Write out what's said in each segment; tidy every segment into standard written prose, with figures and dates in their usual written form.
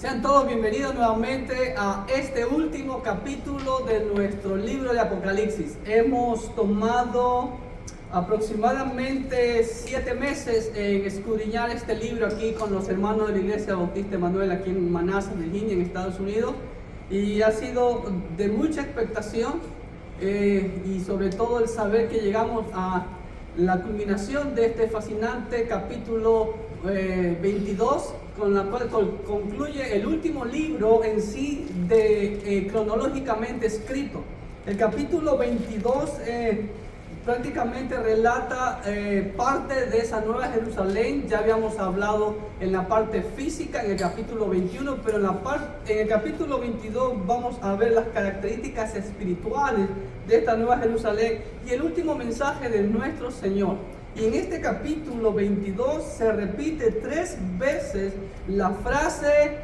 Sean todos bienvenidos nuevamente a este último capítulo de nuestro libro de Apocalipsis. Hemos tomado aproximadamente 7 meses en escudriñar este libro aquí con los hermanos de la Iglesia Bautista Emanuel aquí en Manassas, Virginia, en Estados Unidos. Y ha sido de mucha expectación y sobre todo el saber que llegamos a la culminación de este fascinante capítulo 22, con la cual concluye el último libro en sí cronológicamente escrito. El capítulo 22 prácticamente relata parte de esa nueva Jerusalén. Ya habíamos hablado en la parte física en el capítulo 21, pero en el capítulo 22 vamos a ver las características espirituales de esta nueva Jerusalén y el último mensaje de nuestro Señor. Y en este capítulo 22 se repite 3 veces la frase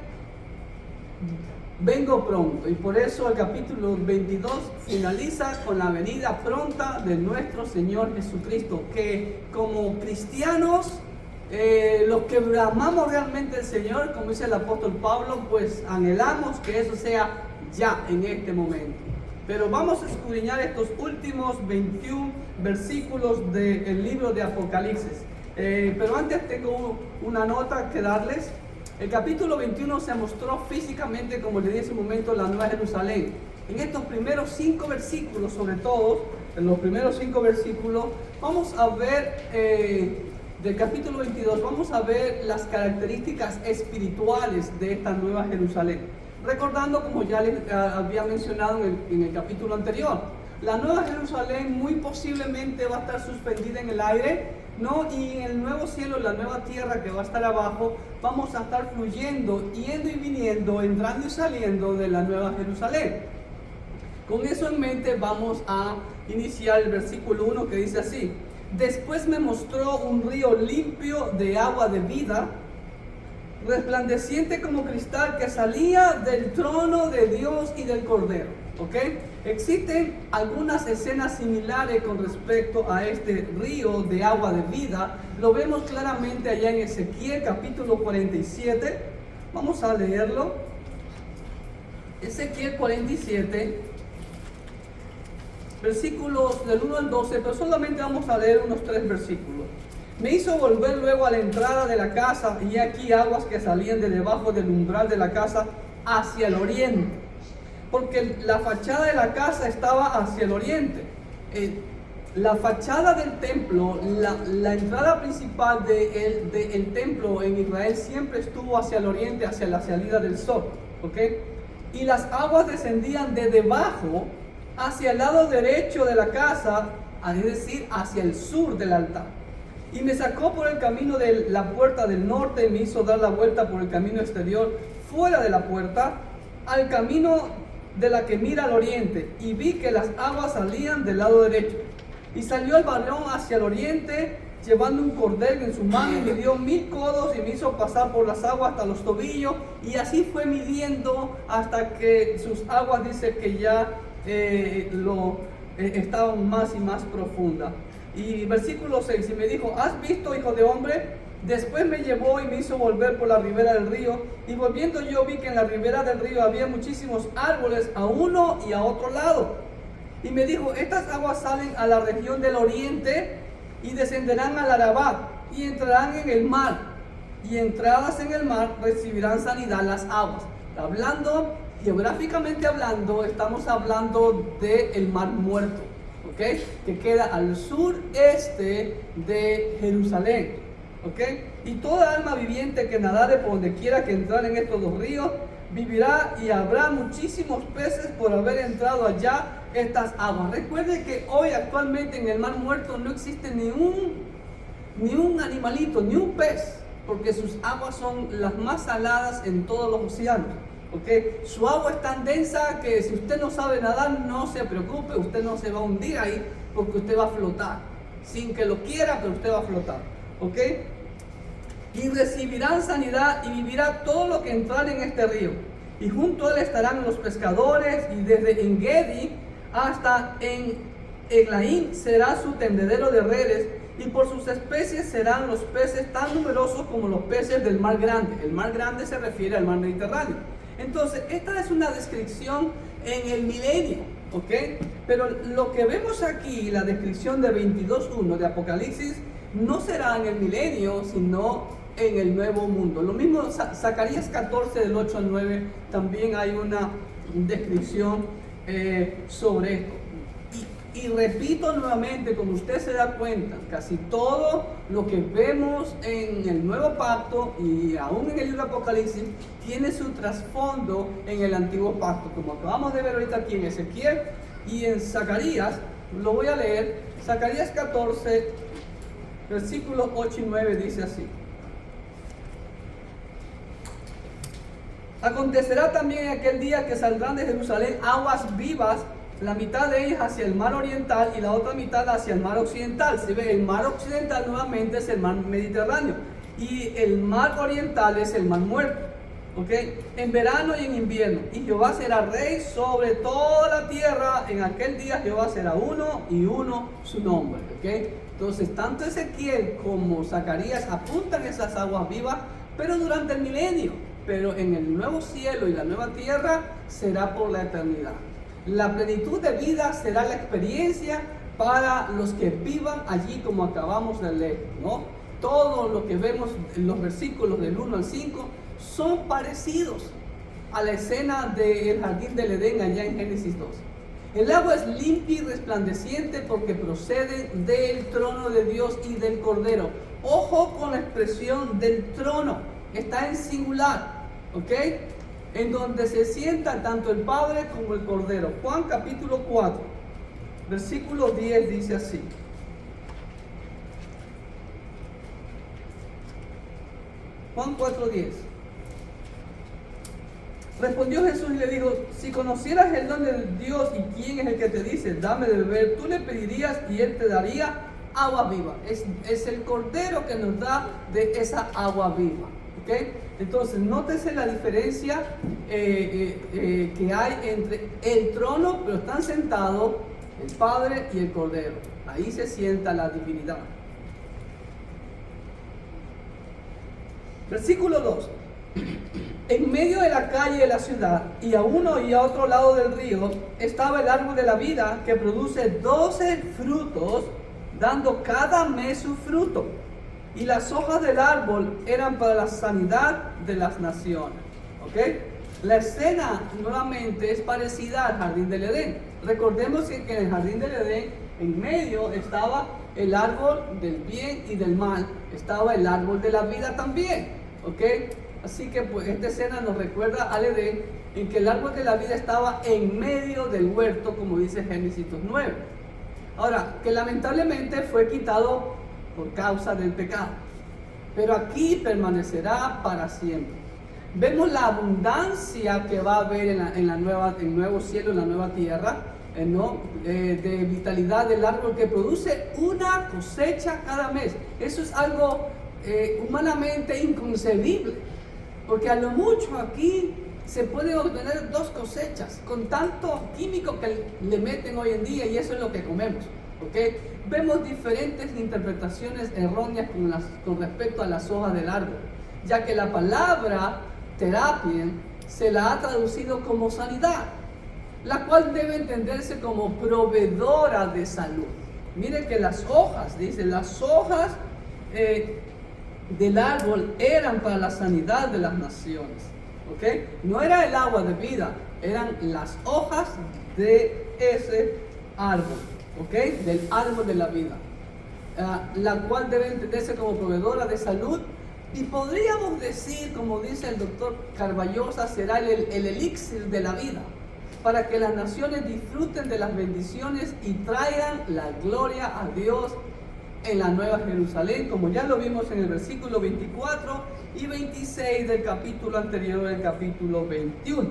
vengo pronto, y por eso el capítulo 22 finaliza con la venida pronta de nuestro Señor Jesucristo, que como cristianos, los que amamos realmente al Señor, como dice el apóstol Pablo, pues anhelamos que eso sea ya en este momento. Pero vamos a escudriñar estos últimos 21 versículos del libro de Apocalipsis. Pero antes tengo una nota que darles. El capítulo 21 se mostró físicamente, como le dije hace un momento, la Nueva Jerusalén. En estos primeros 5 versículos, sobre todo, en los primeros 5 versículos, vamos a ver, del capítulo 22, vamos a ver las características espirituales de esta Nueva Jerusalén. Recordando, como ya les había mencionado en el capítulo anterior, la Nueva Jerusalén muy posiblemente va a estar suspendida en el aire, ¿no? Y en el nuevo cielo, la nueva tierra que va a estar abajo, vamos a estar fluyendo, yendo y viniendo, entrando y saliendo de la Nueva Jerusalén. Con eso en mente vamos a iniciar el versículo 1 que dice así: después me mostró un río limpio de agua de vida, resplandeciente como cristal, que salía del trono de Dios y del Cordero. ¿Ok? Existen algunas escenas similares con respecto a este río de agua de vida. Lo vemos claramente allá en Ezequiel capítulo 47. Vamos a leerlo. Ezequiel 47, versículos del 1 al 12, pero solamente vamos a leer unos 3 versículos. Me hizo volver luego a la entrada de la casa, y aquí aguas que salían de debajo del umbral de la casa hacia el oriente, porque la fachada de la casa estaba hacia el oriente. La fachada del templo, la entrada principal del templo en Israel siempre estuvo hacia el oriente, hacia la salida del sol, ¿ok? Y las aguas descendían de debajo hacia el lado derecho de la casa, es decir, hacia el sur del altar. Y me sacó por el camino de la puerta del norte, y me hizo dar la vuelta por el camino exterior, fuera de la puerta, al camino de la que mira al oriente, y vi que las aguas salían del lado derecho. Y salió el varón hacia el oriente, llevando un cordel en su mano, y me dio 1000 codos, y me hizo pasar por las aguas hasta los tobillos, y así fue midiendo hasta que sus aguas, dice que ya estaban más y más profundas. Y versículo 6, y me dijo: ¿has visto, hijo de hombre? Después me llevó y me hizo volver por la ribera del río, y volviendo yo vi que en la ribera del río había muchísimos árboles a uno y a otro lado. Y me dijo: estas aguas salen a la región del oriente y descenderán al Arabá y entrarán en el mar, y entradas en el mar recibirán sanidad las aguas. Hablando, geográficamente hablando, estamos hablando del Mar Muerto, ¿okay? Que queda al sureste de Jerusalén, ¿okay? Y toda alma viviente que nadare por donde quiera que entrar en estos 2 ríos vivirá, y habrá muchísimos peces por haber entrado allá estas aguas. Recuerde que hoy actualmente en el Mar Muerto no existe ni un animalito, ni un pez, porque sus aguas son las más saladas en todos los océanos. ¿Okay? Su agua es tan densa que si usted no sabe nadar, no se preocupe, usted no se va a hundir ahí, porque usted va a flotar, sin que lo quiera, pero usted va a flotar, ¿ok? Y recibirán sanidad, y vivirá todo lo que entrar en este río, y junto a él estarán los pescadores, y desde Engedi hasta en Eglaim será su tendedero de redes, y por sus especies serán los peces tan numerosos como los peces del mar grande. El mar grande se refiere al mar Mediterráneo. Entonces, esta es una descripción en el milenio, ¿ok? Pero lo que vemos aquí, la descripción de 22.1 de Apocalipsis, no será en el milenio, sino en el nuevo mundo. Lo mismo, Zacarías 14, del 8 al 9, también hay una descripción sobre esto. Y repito nuevamente, como usted se da cuenta, casi todo lo que vemos en el nuevo pacto y aún en el libro de Apocalipsis tiene su trasfondo en el antiguo pacto, como acabamos de ver ahorita aquí en Ezequiel y en Zacarías. Lo voy a leer. Zacarías 14, versículos 8 y 9 dice así: acontecerá también en aquel día que saldrán de Jerusalén aguas vivas, la mitad de ellas hacia el mar oriental y la otra mitad hacia el mar occidental. Se ve, el mar occidental nuevamente es el mar Mediterráneo y el mar oriental es el mar muerto, ¿ok? En verano y en invierno. Y Jehová será rey sobre toda la tierra. En aquel día Jehová será uno y uno su nombre, ¿ok? Entonces, tanto Ezequiel como Zacarías apuntan esas aguas vivas, pero durante el milenio. Pero en el nuevo cielo y la nueva tierra será por la eternidad. La plenitud de vida será la experiencia para los que vivan allí, como acabamos de leer, ¿no? Todo lo que vemos en los versículos del 1 al 5 son parecidos a la escena del jardín del Edén allá en Génesis 2. El agua es limpia y resplandeciente porque procede del trono de Dios y del Cordero. Ojo con la expresión del trono, está en singular, ¿ok? En donde se sienta tanto el Padre como el Cordero. Juan capítulo 4, versículo 10 dice así: Juan 4:10. Respondió Jesús y le dijo: si conocieras el don de Dios y quién es el que te dice, dame de beber, tú le pedirías y él te daría agua viva. Es el Cordero que nos da de esa agua viva, ¿ok? Entonces, nótese la diferencia que hay entre el trono, pero están sentados el Padre y el Cordero. Ahí se sienta la divinidad. Versículo 2. En medio de la calle de la ciudad, y a uno y a otro lado del río, estaba el árbol de la vida, que produce 12 frutos, dando cada mes su fruto. Y las hojas del árbol eran para la sanidad de las naciones. ¿Ok? La escena nuevamente es parecida al jardín del Edén. Recordemos que en el jardín del Edén, en medio estaba el árbol del bien y del mal. Estaba el árbol de la vida también. ¿Ok? Así que pues esta escena nos recuerda al Edén, en que el árbol de la vida estaba en medio del huerto, como dice Génesis 9. Ahora, que lamentablemente fue quitado por causa del pecado, pero aquí permanecerá para siempre. Vemos la abundancia que va a haber en el nuevo cielo, en la nueva tierra, de vitalidad del árbol, que produce una cosecha cada mes. Eso es algo humanamente inconcebible, porque a lo mucho aquí se puede obtener 2 cosechas con tanto químico que le meten hoy en día, y eso es lo que comemos. ¿Okay? Vemos diferentes interpretaciones erróneas con respecto a las hojas del árbol, ya que la palabra terapia se la ha traducido como sanidad, la cual debe entenderse como proveedora de salud. Miren que las hojas, dice, las hojas del árbol eran para la sanidad de las naciones. ¿Okay? No era el agua de vida, eran las hojas de ese árbol. ¿Ok? Del árbol de la vida, la cual debe entenderse como proveedora de salud, y podríamos decir, como dice el doctor Carballosa, será el elixir de la vida, para que las naciones disfruten de las bendiciones y traigan la gloria a Dios en la Nueva Jerusalén, como ya lo vimos en el versículo 24 y 26 del capítulo anterior, el capítulo 21.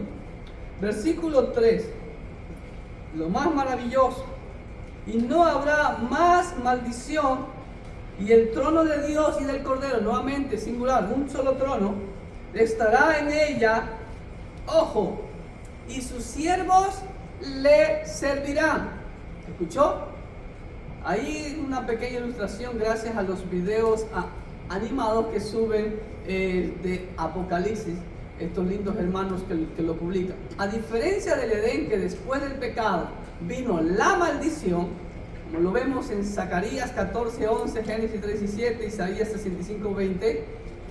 Versículo 3, lo más maravilloso: y no habrá más maldición, y el trono de Dios y del Cordero, nuevamente singular, un solo trono, estará en ella, ojo, y sus siervos le servirán. ¿Escuchó? Ahí una pequeña ilustración gracias a los videos animados que suben de Apocalipsis, estos lindos hermanos que lo publican. A diferencia del Edén, que después del pecado vino la maldición, como lo vemos en Zacarías 14:11, Génesis 3:17, Isaías 65:20,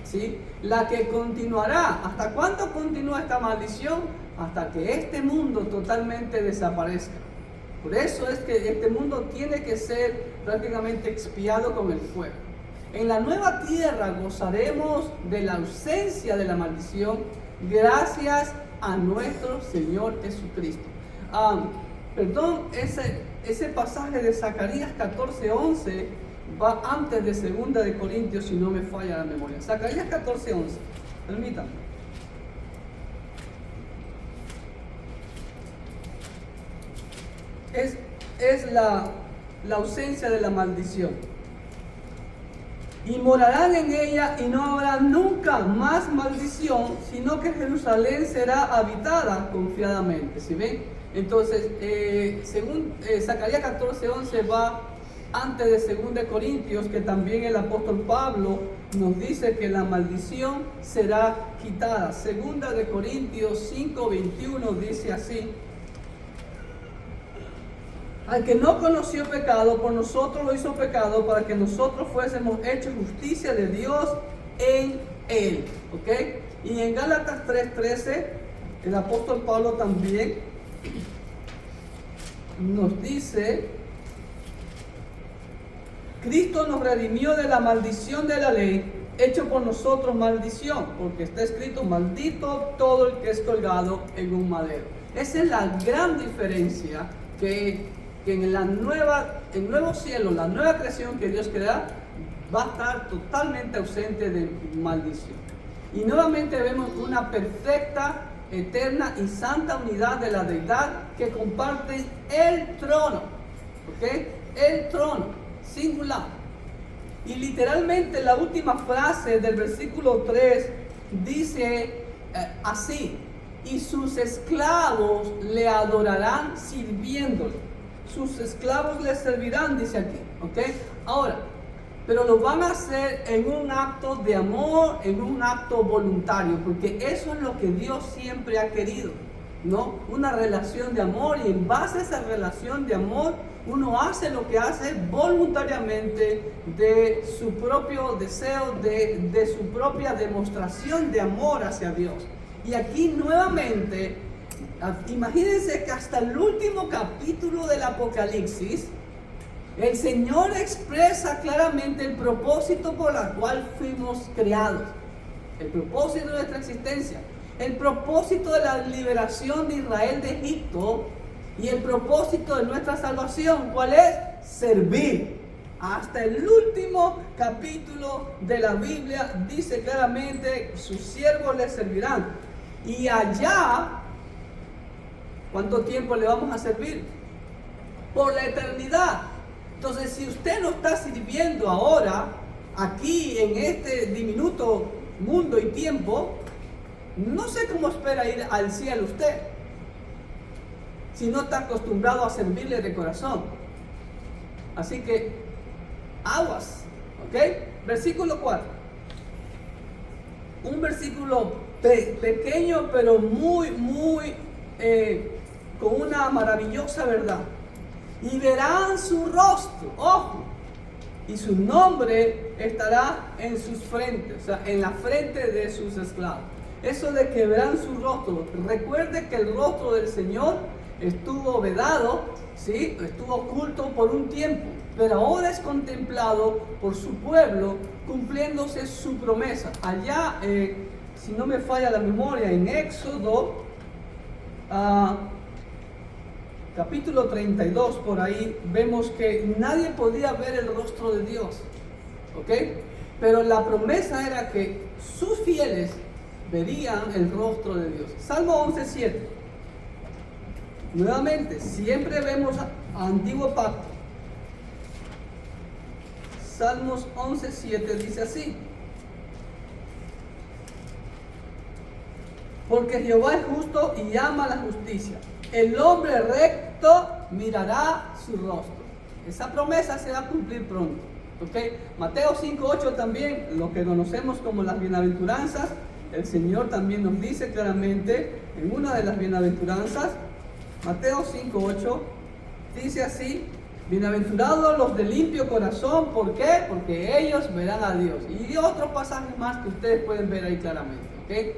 ¿sí? La que continuará. ¿Hasta cuándo continúa esta maldición? Hasta que este mundo totalmente desaparezca. Por eso es que este mundo tiene que ser prácticamente expiado con el fuego. En la nueva tierra gozaremos de la ausencia de la maldición gracias a nuestro Señor Jesucristo. Ese pasaje de Zacarías 14:11 va antes de 2 de Corintios, si no me falla la memoria. Zacarías 14:11, permítanme. Es la ausencia de la maldición. Y morarán en ella y no habrá nunca más maldición, sino que Jerusalén será habitada confiadamente. ¿Sí ven? Entonces, según Zacarías 14:11 va antes de 2 de Corintios, que también el apóstol Pablo nos dice que la maldición será quitada. 2 de Corintios 5:21 dice así: al que no conoció pecado, por nosotros lo hizo pecado, para que nosotros fuésemos hechos justicia de Dios en él. ¿Ok? Y en Gálatas 3:13, el apóstol Pablo también nos dice: Cristo nos redimió de la maldición de la ley, hecho por nosotros maldición, porque está escrito: maldito todo el que es colgado en un madero. Esa es la gran diferencia, que en el nuevo cielo, la nueva creación que Dios crea, va a estar totalmente ausente de maldición. Y nuevamente vemos una perfecta, eterna y santa unidad de la deidad que comparte el trono. ¿Ok? El trono, singular. Y literalmente la última frase del versículo 3 dice así: y sus esclavos le adorarán sirviéndole. Sus esclavos le servirán, dice aquí. ¿Ok? Ahora, pero lo van a hacer en un acto de amor, en un acto voluntario, porque eso es lo que Dios siempre ha querido, ¿no? Una relación de amor, y en base a esa relación de amor, uno hace lo que hace voluntariamente, de su propio deseo, de su propia demostración de amor hacia Dios. Y aquí nuevamente, imagínense que hasta el último capítulo del Apocalipsis, el Señor expresa claramente el propósito por el cual fuimos creados, el propósito de nuestra existencia, el propósito de la liberación de Israel de Egipto y el propósito de nuestra salvación. ¿Cuál es? Servir. Hasta el último capítulo de la Biblia dice claramente: sus siervos le servirán. Y allá, ¿cuánto tiempo le vamos a servir? Por la eternidad. Entonces, si usted no está sirviendo ahora, aquí en este diminuto mundo y tiempo, no sé cómo espera ir al cielo usted, si no está acostumbrado a servirle de corazón. Así que, aguas. ¿Ok? Versículo 4. Un versículo pequeño, pero muy con una maravillosa verdad. Y verán su rostro, ojo, y su nombre estará en sus frentes, o sea, en la frente de sus esclavos. Eso de que verán su rostro, recuerde que el rostro del Señor estuvo vedado, ¿sí? Estuvo oculto por un tiempo, pero ahora es contemplado por su pueblo, cumpliéndose su promesa. Allá, si no me falla la memoria, en Éxodo capítulo 32, por ahí, vemos que nadie podía ver el rostro de Dios. ¿Ok? Pero la promesa era que sus fieles verían el rostro de Dios. Salmo 11:7. Nuevamente, siempre vemos Antiguo Pacto. Salmos 11:7 dice así: porque Jehová es justo y ama la justicia. El hombre recto mirará su rostro. Esa promesa se va a cumplir pronto. ¿Okay? Mateo 5:8 también, lo que conocemos como las bienaventuranzas, el Señor también nos dice claramente en una de las bienaventuranzas, Mateo 5:8, dice así: bienaventurados los de limpio corazón. ¿Por qué? Porque ellos verán a Dios. Y otros pasajes más que ustedes pueden ver ahí claramente. ¿Okay?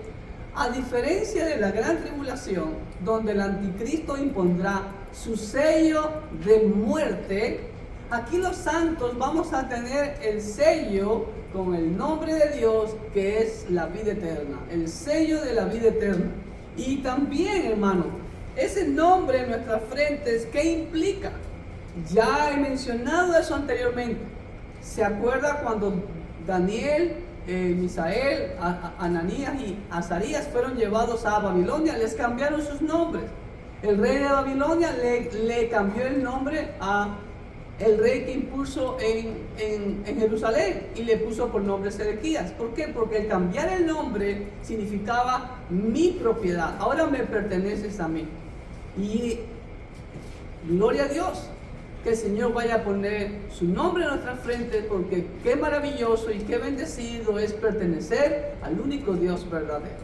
A diferencia de la gran tribulación, donde el anticristo impondrá su sello de muerte, aquí los santos vamos a tener el sello con el nombre de Dios, que es la vida eterna, el sello de la vida eterna. Y también, hermano, ese nombre en nuestras frentes, ¿qué implica? Ya he mencionado eso anteriormente. ¿Se acuerda cuando Daniel, Misael, Ananías y Azarías fueron llevados a Babilonia? Les cambiaron sus nombres. El rey de Babilonia le cambió el nombre a el rey que impuso en Jerusalén y le puso por nombre Sedequías. ¿Por qué? Porque el cambiar el nombre significaba mi propiedad. Ahora me perteneces a mí. Y gloria a Dios que el Señor vaya a poner su nombre en nuestra frente, porque qué maravilloso y qué bendecido es pertenecer al único Dios verdadero.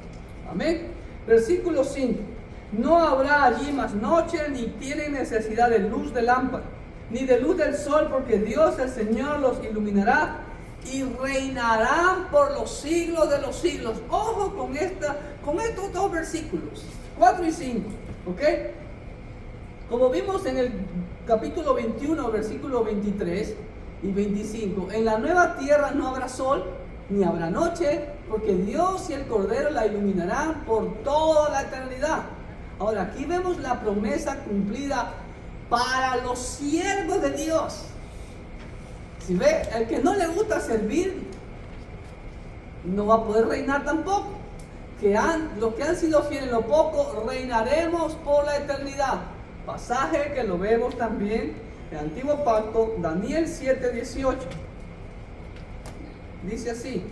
Amén. Versículo 5. No habrá allí más noche, ni tienen necesidad de luz de lámpara, ni de luz del sol, porque Dios el Señor los iluminará y reinarán por los siglos de los siglos. Ojo con estos dos versículos, 4 y 5. ¿Ok? Como vimos en el capítulo 21, versículo 23 y 25, en la nueva tierra no habrá sol, ni habrá noche, porque Dios y el Cordero la iluminarán por toda la eternidad. Ahora, aquí vemos la promesa cumplida para los siervos de Dios. Si ve, el que no le gusta servir, no va a poder reinar tampoco. Los que han sido fieles en lo poco, reinaremos por la eternidad. Pasaje que lo vemos también en el Antiguo Pacto, Daniel 7:18. Dice así: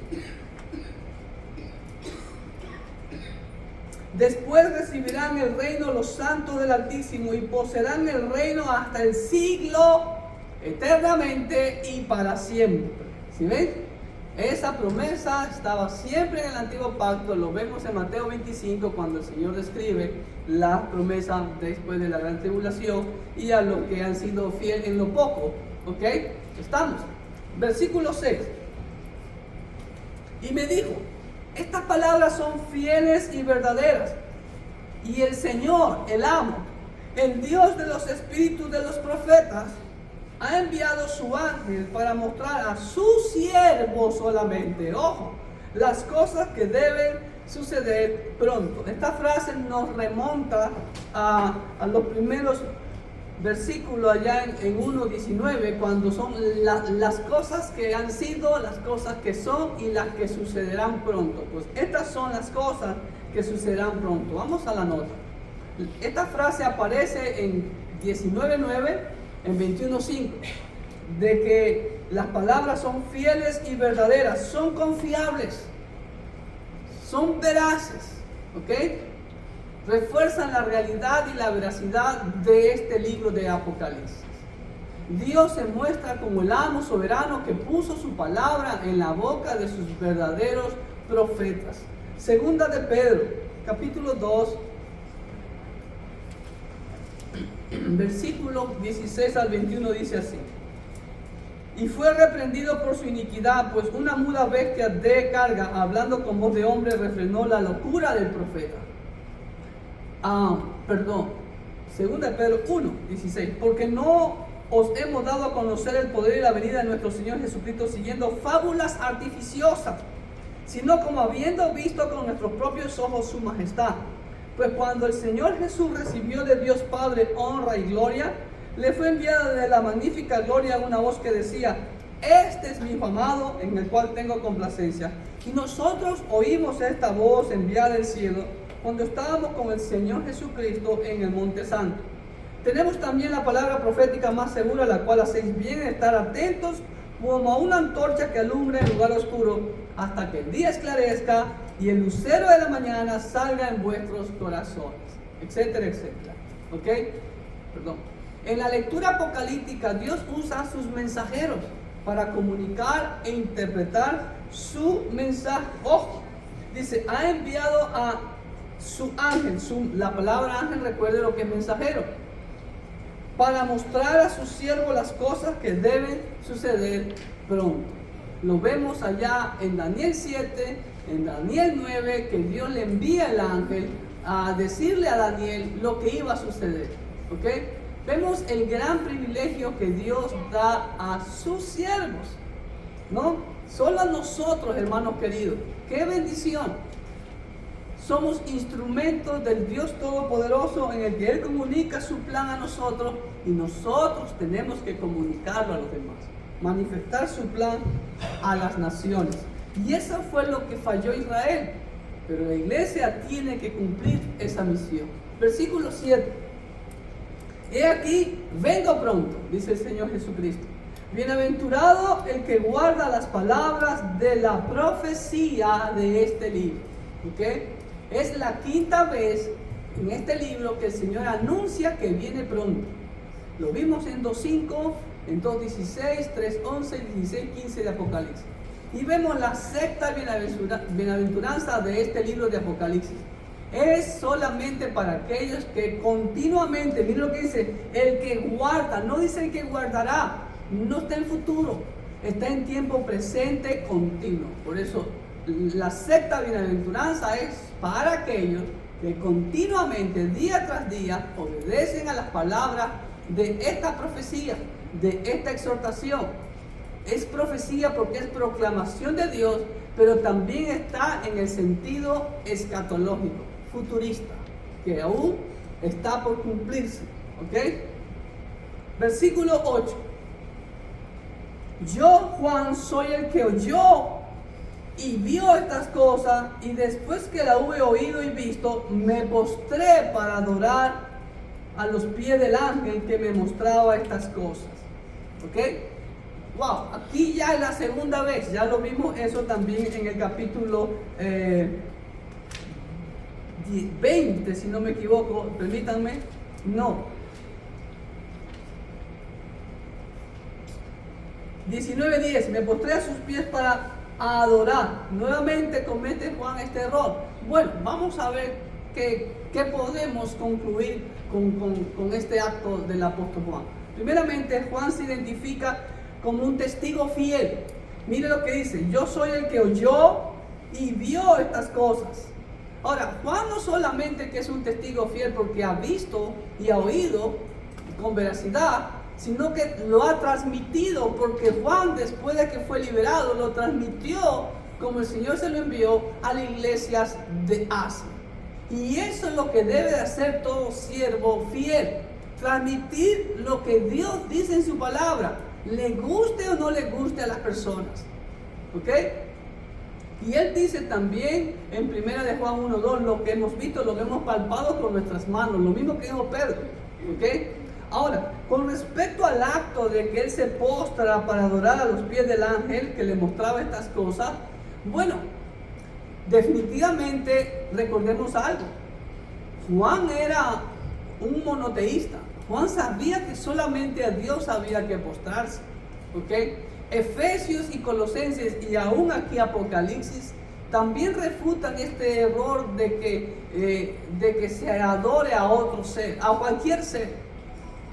después recibirán el reino los santos del Altísimo y poseerán el reino hasta el siglo, eternamente y para siempre. ¿Sí ven? Esa promesa estaba siempre en el Antiguo Pacto. Lo vemos en Mateo 25 cuando el Señor describe la promesa después de la gran tribulación y a los que han sido fieles en lo poco. ¿Ok? Estamos. Versículo 6. Y me dijo: estas palabras son fieles y verdaderas. Y el Señor, el amo, el Dios de los espíritus de los profetas, ha enviado su ángel para mostrar a sus siervos solamente, ojo, las cosas que deben suceder pronto. Esta frase nos remonta a los primeros versículos allá en 1:19, cuando son las cosas que han sido, las cosas que son y las que sucederán pronto. Pues estas son las cosas que sucederán pronto. Vamos a la nota. Esta frase aparece en 19:9, en 21:5, de que las palabras son fieles y verdaderas, son confiables, son veraces, ¿ok? Refuerzan la realidad y la veracidad de este libro de Apocalipsis. Dios se muestra como el amo soberano que puso su palabra en la boca de sus verdaderos profetas. Segunda de Pedro, capítulo 2, versículo 16 al 21 dice así: y fue reprendido por su iniquidad, pues una muda bestia de carga, hablando con voz de hombre, refrenó la locura del profeta. Segunda de Pedro 1:16, porque no os hemos dado a conocer el poder y la venida de nuestro Señor Jesucristo siguiendo fábulas artificiosas, sino como habiendo visto con nuestros propios ojos su majestad. Pues cuando el Señor Jesús recibió de Dios Padre honra y gloria, le fue enviada de la magnífica gloria una voz que decía: este es mi Hijo amado, en el cual tengo complacencia. Y nosotros oímos esta voz enviada del cielo cuando estábamos con el Señor Jesucristo en el Monte Santo. Tenemos también la palabra profética más segura, la cual hacéis bien en estar atentos como a una antorcha que alumbra en lugar oscuro, hasta que el día esclarezca y el lucero de la mañana salga en vuestros corazones, etcétera, etcétera. ¿Ok? Perdón. En la lectura apocalíptica, Dios usa a sus mensajeros para comunicar e interpretar su mensaje. Ojo, dice, ha enviado a su ángel. La palabra ángel, recuerde lo que es mensajero, para mostrar a su siervo las cosas que deben suceder pronto. Lo vemos allá en Daniel 7, en Daniel 9, que Dios le envía el ángel a decirle a Daniel lo que iba a suceder. ¿Ok? Vemos el gran privilegio que Dios da a sus siervos, ¿no? Solo a nosotros, hermanos queridos. ¡Qué bendición! Somos instrumentos del Dios Todopoderoso en el que Él comunica su plan a nosotros y nosotros tenemos que comunicarlo a los demás, manifestar su plan a las naciones. Y eso fue lo que falló Israel, pero la iglesia tiene que cumplir esa misión. Versículo 7. He aquí, vengo pronto, dice el Señor Jesucristo. Bienaventurado el que guarda las palabras de la profecía de este libro. ¿Ok? Es la quinta vez en este libro que el Señor anuncia que viene pronto. Lo vimos en 2.5, en 2.16, 3.11 y 16.15 de Apocalipsis. Y vemos la sexta bienaventuranza de este libro de Apocalipsis. Es solamente para aquellos que continuamente, miren lo que dice, el que guarda, no dice el que guardará, no está en futuro, está en tiempo presente continuo. Por eso la sexta bienaventuranza es para aquellos que continuamente, día tras día, obedecen a las palabras de esta profecía, de esta exhortación. Es profecía porque es proclamación de Dios, pero también está en el sentido escatológico, futurista, que aún está por cumplirse. ¿Ok? Versículo 8. Yo, Juan, soy el que oyó y vio estas cosas, y después que la hube oído y visto, me postré para adorar a los pies del ángel que me mostraba estas cosas. ¿Ok? Wow, aquí ya es la segunda vez, ya lo vimos eso también en el capítulo 20, si no me equivoco, permítanme, no. 19:10, me postré a sus pies para adorar. Nuevamente comete Juan este error. Bueno, vamos a ver qué podemos concluir con este acto del apóstol Juan. Primeramente, Juan se identifica como un testigo fiel. Mire lo que dice: yo soy el que oyó y vio estas cosas. Ahora, Juan no solamente que es un testigo fiel porque ha visto y ha oído con veracidad, sino que lo ha transmitido, porque Juan, después de que fue liberado, lo transmitió como el Señor se lo envió a las iglesias de Asia. Y eso es lo que debe de hacer todo siervo fiel: transmitir lo que Dios dice en su palabra, le guste o no le guste a las personas. ¿Ok? Y él dice también en 1 de Juan 1:2, lo que hemos visto, lo que hemos palpado con nuestras manos, lo mismo que dijo Pedro. ¿Ok? Ahora, con respecto al acto de que él se postra para adorar a los pies del ángel que le mostraba estas cosas, bueno, definitivamente recordemos algo. Juan era un monoteísta. Juan sabía que solamente a Dios había que postrarse. ¿Ok? Efesios y Colosenses y aún aquí Apocalipsis también refutan este error de que se adore a otro ser, a cualquier ser.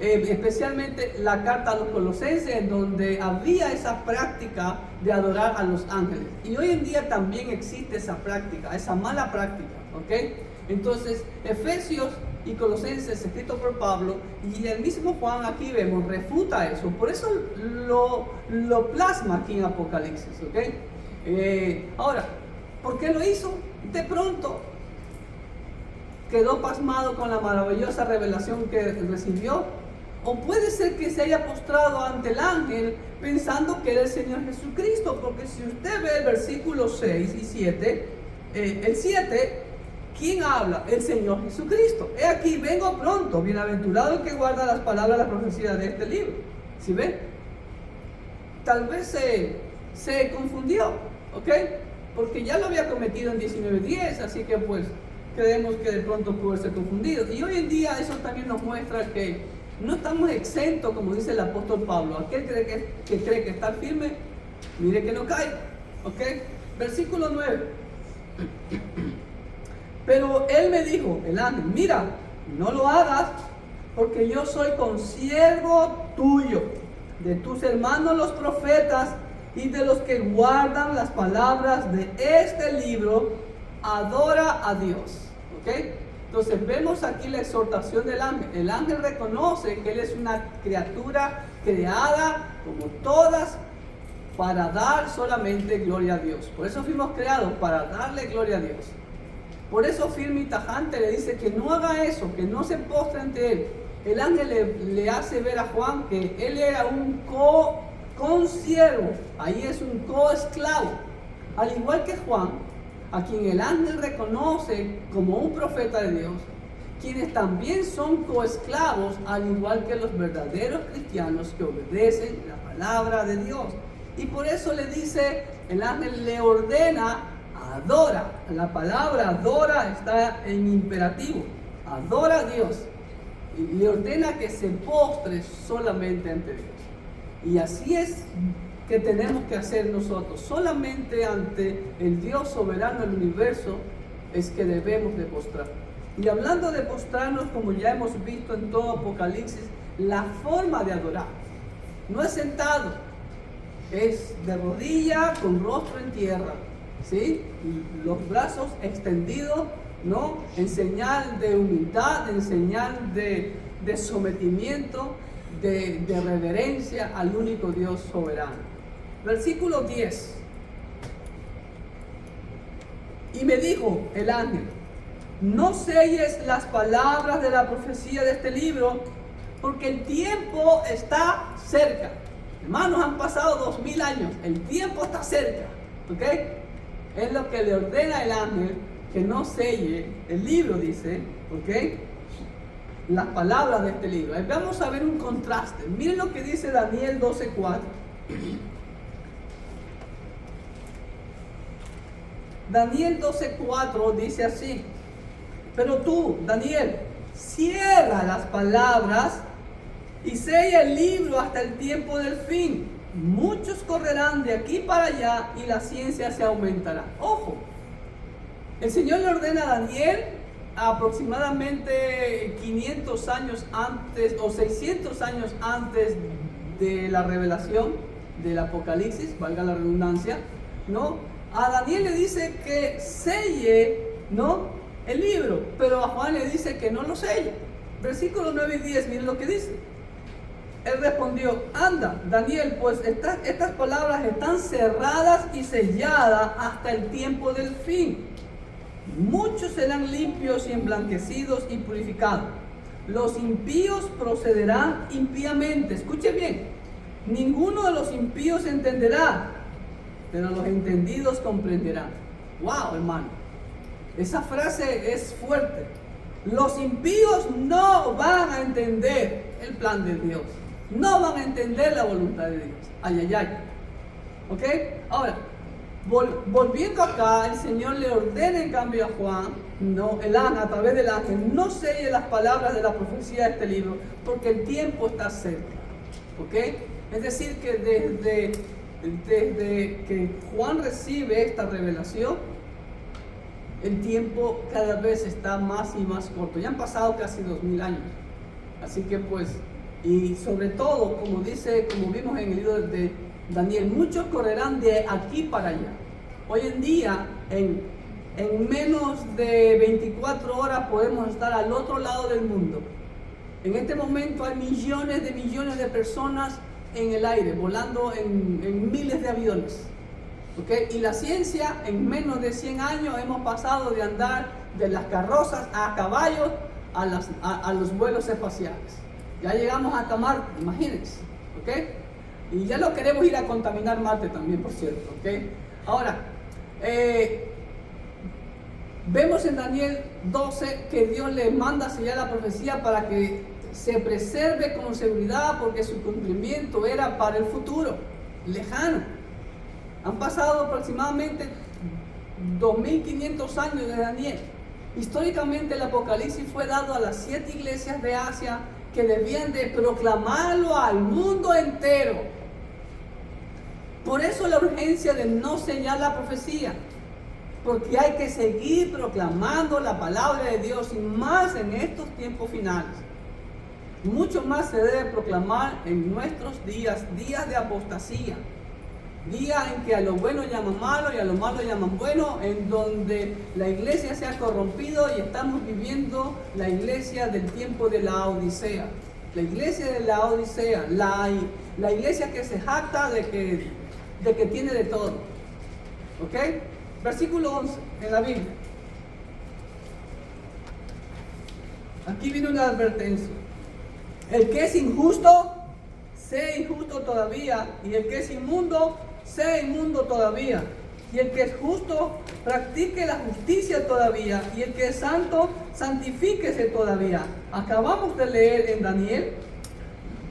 Especialmente la carta a los Colosenses, en donde había esa práctica de adorar a los ángeles. Y hoy en día también existe esa práctica, esa mala práctica. ¿Ok? Entonces, Efesios y Colosenses, escrito por Pablo, y el mismo Juan aquí vemos, refuta eso. Por eso lo plasma aquí en Apocalipsis. ¿Ok? Ahora, ¿por qué lo hizo? De pronto quedó pasmado con la maravillosa revelación que recibió. O puede ser que se haya postrado ante el ángel pensando que era el Señor Jesucristo, porque si usted ve el versículo 6 y 7, el 7, ¿quién habla? El Señor Jesucristo. He aquí, vengo pronto, bienaventurado el que guarda las palabras de la profecía de este libro. ¿Sí ven? Tal vez se confundió, ¿ok? Porque ya lo había cometido en 19:10, así que pues creemos que de pronto pudo ser confundido. Y hoy en día eso también nos muestra que no estamos exentos, como dice el apóstol Pablo. Aquel que cree que está firme, mire que no caiga. ¿Ok? Versículo 9. Pero él me dijo, el ángel, mira, no lo hagas, porque yo soy consiervo tuyo, de tus hermanos los profetas y de los que guardan las palabras de este libro. Adora a Dios. ¿Ok? Entonces vemos aquí la exhortación del ángel. El ángel reconoce que él es una criatura creada como todas para dar solamente gloria a Dios. Por eso fuimos creados, para darle gloria a Dios. Por eso firme y tajante le dice que no haga eso, que no se postre ante él. El ángel le hace ver a Juan que él era un consiervo, ahí es un coesclavo. Al igual que Juan, a quien el ángel reconoce como un profeta de Dios, quienes también son coesclavos, al igual que los verdaderos cristianos que obedecen la palabra de Dios. Y por eso le dice, el ángel le ordena, adora. La palabra adora está en imperativo, adora a Dios. Y le ordena que se postre solamente ante Dios. Y así es que tenemos que hacer nosotros. Solamente ante el Dios soberano del universo es que debemos de postrar. Y hablando de postrarnos, como ya hemos visto en todo Apocalipsis, la forma de adorar no es sentado, es de rodilla con rostro en tierra, ¿sí? Y los brazos extendidos, ¿no? En señal de humildad, en señal de sometimiento, de reverencia al único Dios soberano. Versículo 10. Y me dijo el ángel, no selles las palabras de la profecía de este libro, porque el tiempo está cerca. Hermanos, han pasado 2000 años, el tiempo está cerca. ¿Ok? Es lo que le ordena el ángel, que no selle el libro, dice. ¿Ok? Las palabras de este libro. Vamos a ver un contraste. Miren lo que dice Daniel 12:4. Daniel 12:4 dice así: pero tú, Daniel, cierra las palabras y sella el libro hasta el tiempo del fin. Muchos correrán de aquí para allá y la ciencia se aumentará. Ojo, el Señor le ordena a Daniel aproximadamente 500 años antes o 600 años antes de la revelación del Apocalipsis, valga la redundancia, ¿no? A Daniel le dice que selle, ¿no?, el libro, pero a Juan le dice que no lo selle. Versículos 9 y 10, miren lo que dice. Él respondió: anda, Daniel, pues estas palabras están cerradas y selladas hasta el tiempo del fin. Muchos serán limpios y emblanquecidos y purificados. Los impíos procederán impíamente. Escuche bien, ninguno de los impíos entenderá, pero los entendidos comprenderán. Wow, hermano, esa frase es fuerte. Los impíos no van a entender el plan de Dios, no van a entender la voluntad de Dios. Ay, ay, ay. ¿Ok? Ahora, volviendo acá, el Señor le ordena en cambio a Juan, no, el ángel, a través del ángel, no selle las palabras de la profecía de este libro, porque el tiempo está cerca. ¿Ok? Es decir, que desde que Juan recibe esta revelación, el tiempo cada vez está más y más corto. Ya han pasado casi 2000 años. Así que pues, y sobre todo, como vimos en el libro de Daniel, muchos correrán de aquí para allá. Hoy en día, en menos de 24 horas podemos estar al otro lado del mundo. En este momento hay millones de personas en el aire, volando en miles de aviones. ¿Okay? Y la ciencia, en menos de 100 años hemos pasado de andar de las carrozas a caballos a los vuelos espaciales. Ya llegamos hasta Marte, imagínense. ¿Okay? Y ya lo queremos ir a contaminar Marte también, por cierto. ¿Okay? Ahora, vemos en Daniel 12 que Dios le manda sellar la profecía para que se preserve con seguridad, porque su cumplimiento era para el futuro, lejano. Han pasado aproximadamente 2500 años de Daniel. Históricamente el Apocalipsis fue dado a las 7 iglesias de Asia que debían de proclamarlo al mundo entero. Por eso la urgencia de no sellar la profecía, porque hay que seguir proclamando la palabra de Dios, y más en estos tiempos finales. Mucho más se debe proclamar en nuestros días, días de apostasía, días en que a lo bueno llaman malo y a lo malo llaman bueno, en donde la iglesia se ha corrompido y estamos viviendo la iglesia del tiempo de la Odisea. La iglesia de la Odisea, la iglesia que se jacta de que tiene de todo. ¿Ok? Versículo 11 en la Biblia. Aquí viene una advertencia. El que es injusto, sea injusto todavía. Y el que es inmundo, sea inmundo todavía. Y el que es justo, practique la justicia todavía. Y el que es santo, santifíquese todavía. Acabamos de leer en Daniel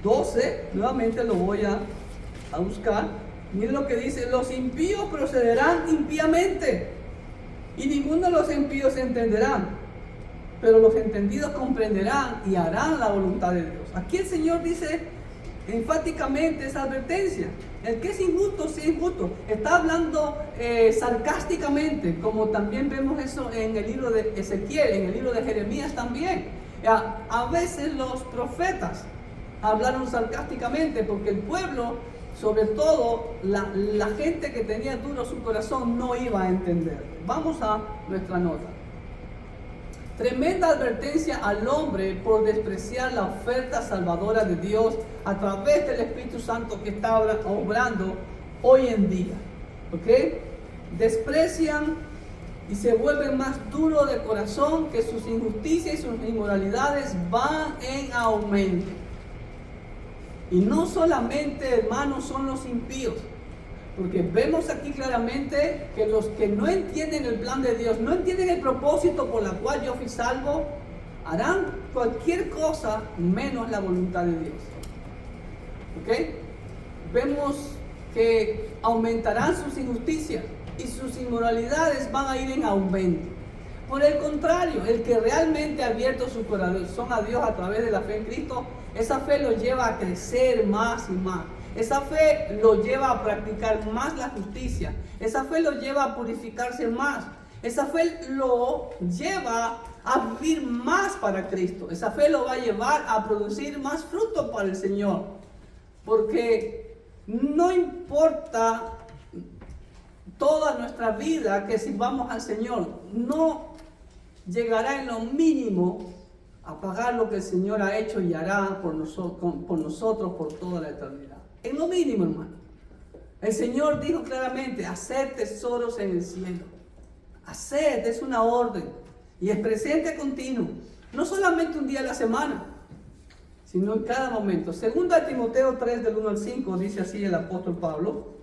12. Nuevamente lo voy a buscar. Miren lo que dice: los impíos procederán impíamente, y ninguno de los impíos entenderán, pero los entendidos comprenderán y harán la voluntad de Dios. Aquí el Señor dice enfáticamente esa advertencia: el que es injusto, sea injusto. Está hablando sarcásticamente, como también vemos eso en el libro de Ezequiel, en el libro de Jeremías también. A veces los profetas hablaron sarcásticamente porque el pueblo, sobre todo la gente que tenía duro su corazón, no iba a entender. Vamos a nuestra nota. Tremenda advertencia al hombre por despreciar la oferta salvadora de Dios a través del Espíritu Santo que está obrando hoy en día. ¿Ok? Desprecian y se vuelven más duros de corazón, que sus injusticias y sus inmoralidades van en aumento. Y no solamente, hermanos, son los impíos, porque vemos aquí claramente que los que no entienden el plan de Dios, no entienden el propósito por la cual yo fui salvo, harán cualquier cosa menos la voluntad de Dios. ¿Ok? Vemos que aumentarán sus injusticias y sus inmoralidades van a ir en aumento. Por el contrario, el que realmente ha abierto su corazón a Dios a través de la fe en Cristo, esa fe lo lleva a crecer más y más. Esa fe lo lleva a practicar más la justicia. Esa fe lo lleva a purificarse más. Esa fe lo lleva a vivir más para Cristo. Esa fe lo va a llevar a producir más fruto para el Señor. Porque no importa toda nuestra vida que sirvamos al Señor, no llegará en lo mínimo a pagar lo que el Señor ha hecho y hará por nosotros por toda la eternidad. En lo mínimo, hermano. El Señor dijo claramente: hacer tesoros en el cielo. Hacer es una orden y es presente continuo. No solamente un día a la semana, sino en cada momento. Segunda de Timoteo 3, del 1 al 5, dice así el apóstol Pablo.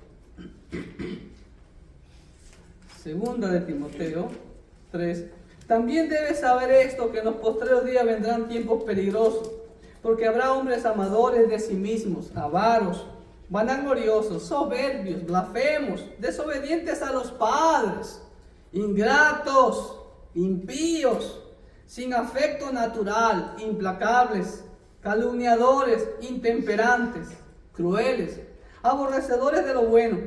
Segunda de Timoteo 3. También debes saber esto, que en los postreros días vendrán tiempos peligrosos, porque habrá hombres amadores de sí mismos, avaros, vanagloriosos, soberbios, blasfemos, desobedientes a los padres, ingratos, impíos, sin afecto natural, implacables, calumniadores, intemperantes, crueles, aborrecedores de lo bueno,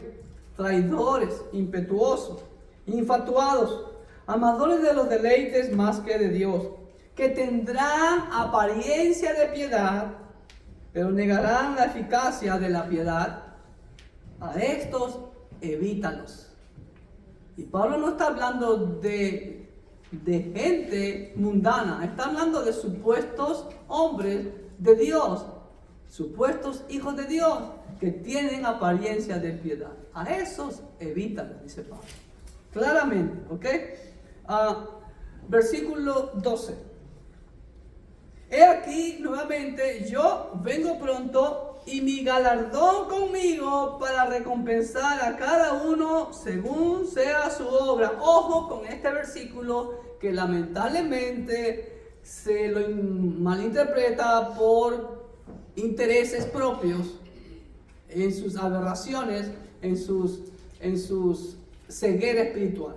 traidores, impetuosos, infatuados, amadores de los deleites más que de Dios, que tendrán apariencia de piedad, pero negarán la eficacia de la piedad. A estos evítalos. Y Pablo no está hablando de gente mundana, está hablando de supuestos hombres de Dios, supuestos hijos de Dios, que tienen apariencia de piedad. A esos evítalos, dice Pablo. Claramente, ¿ok? Versículo 12. He aquí nuevamente, yo vengo pronto y mi galardón conmigo para recompensar a cada uno según sea su obra. Ojo con este versículo que lamentablemente se lo malinterpreta por intereses propios, en sus aberraciones, en sus ceguera espiritual.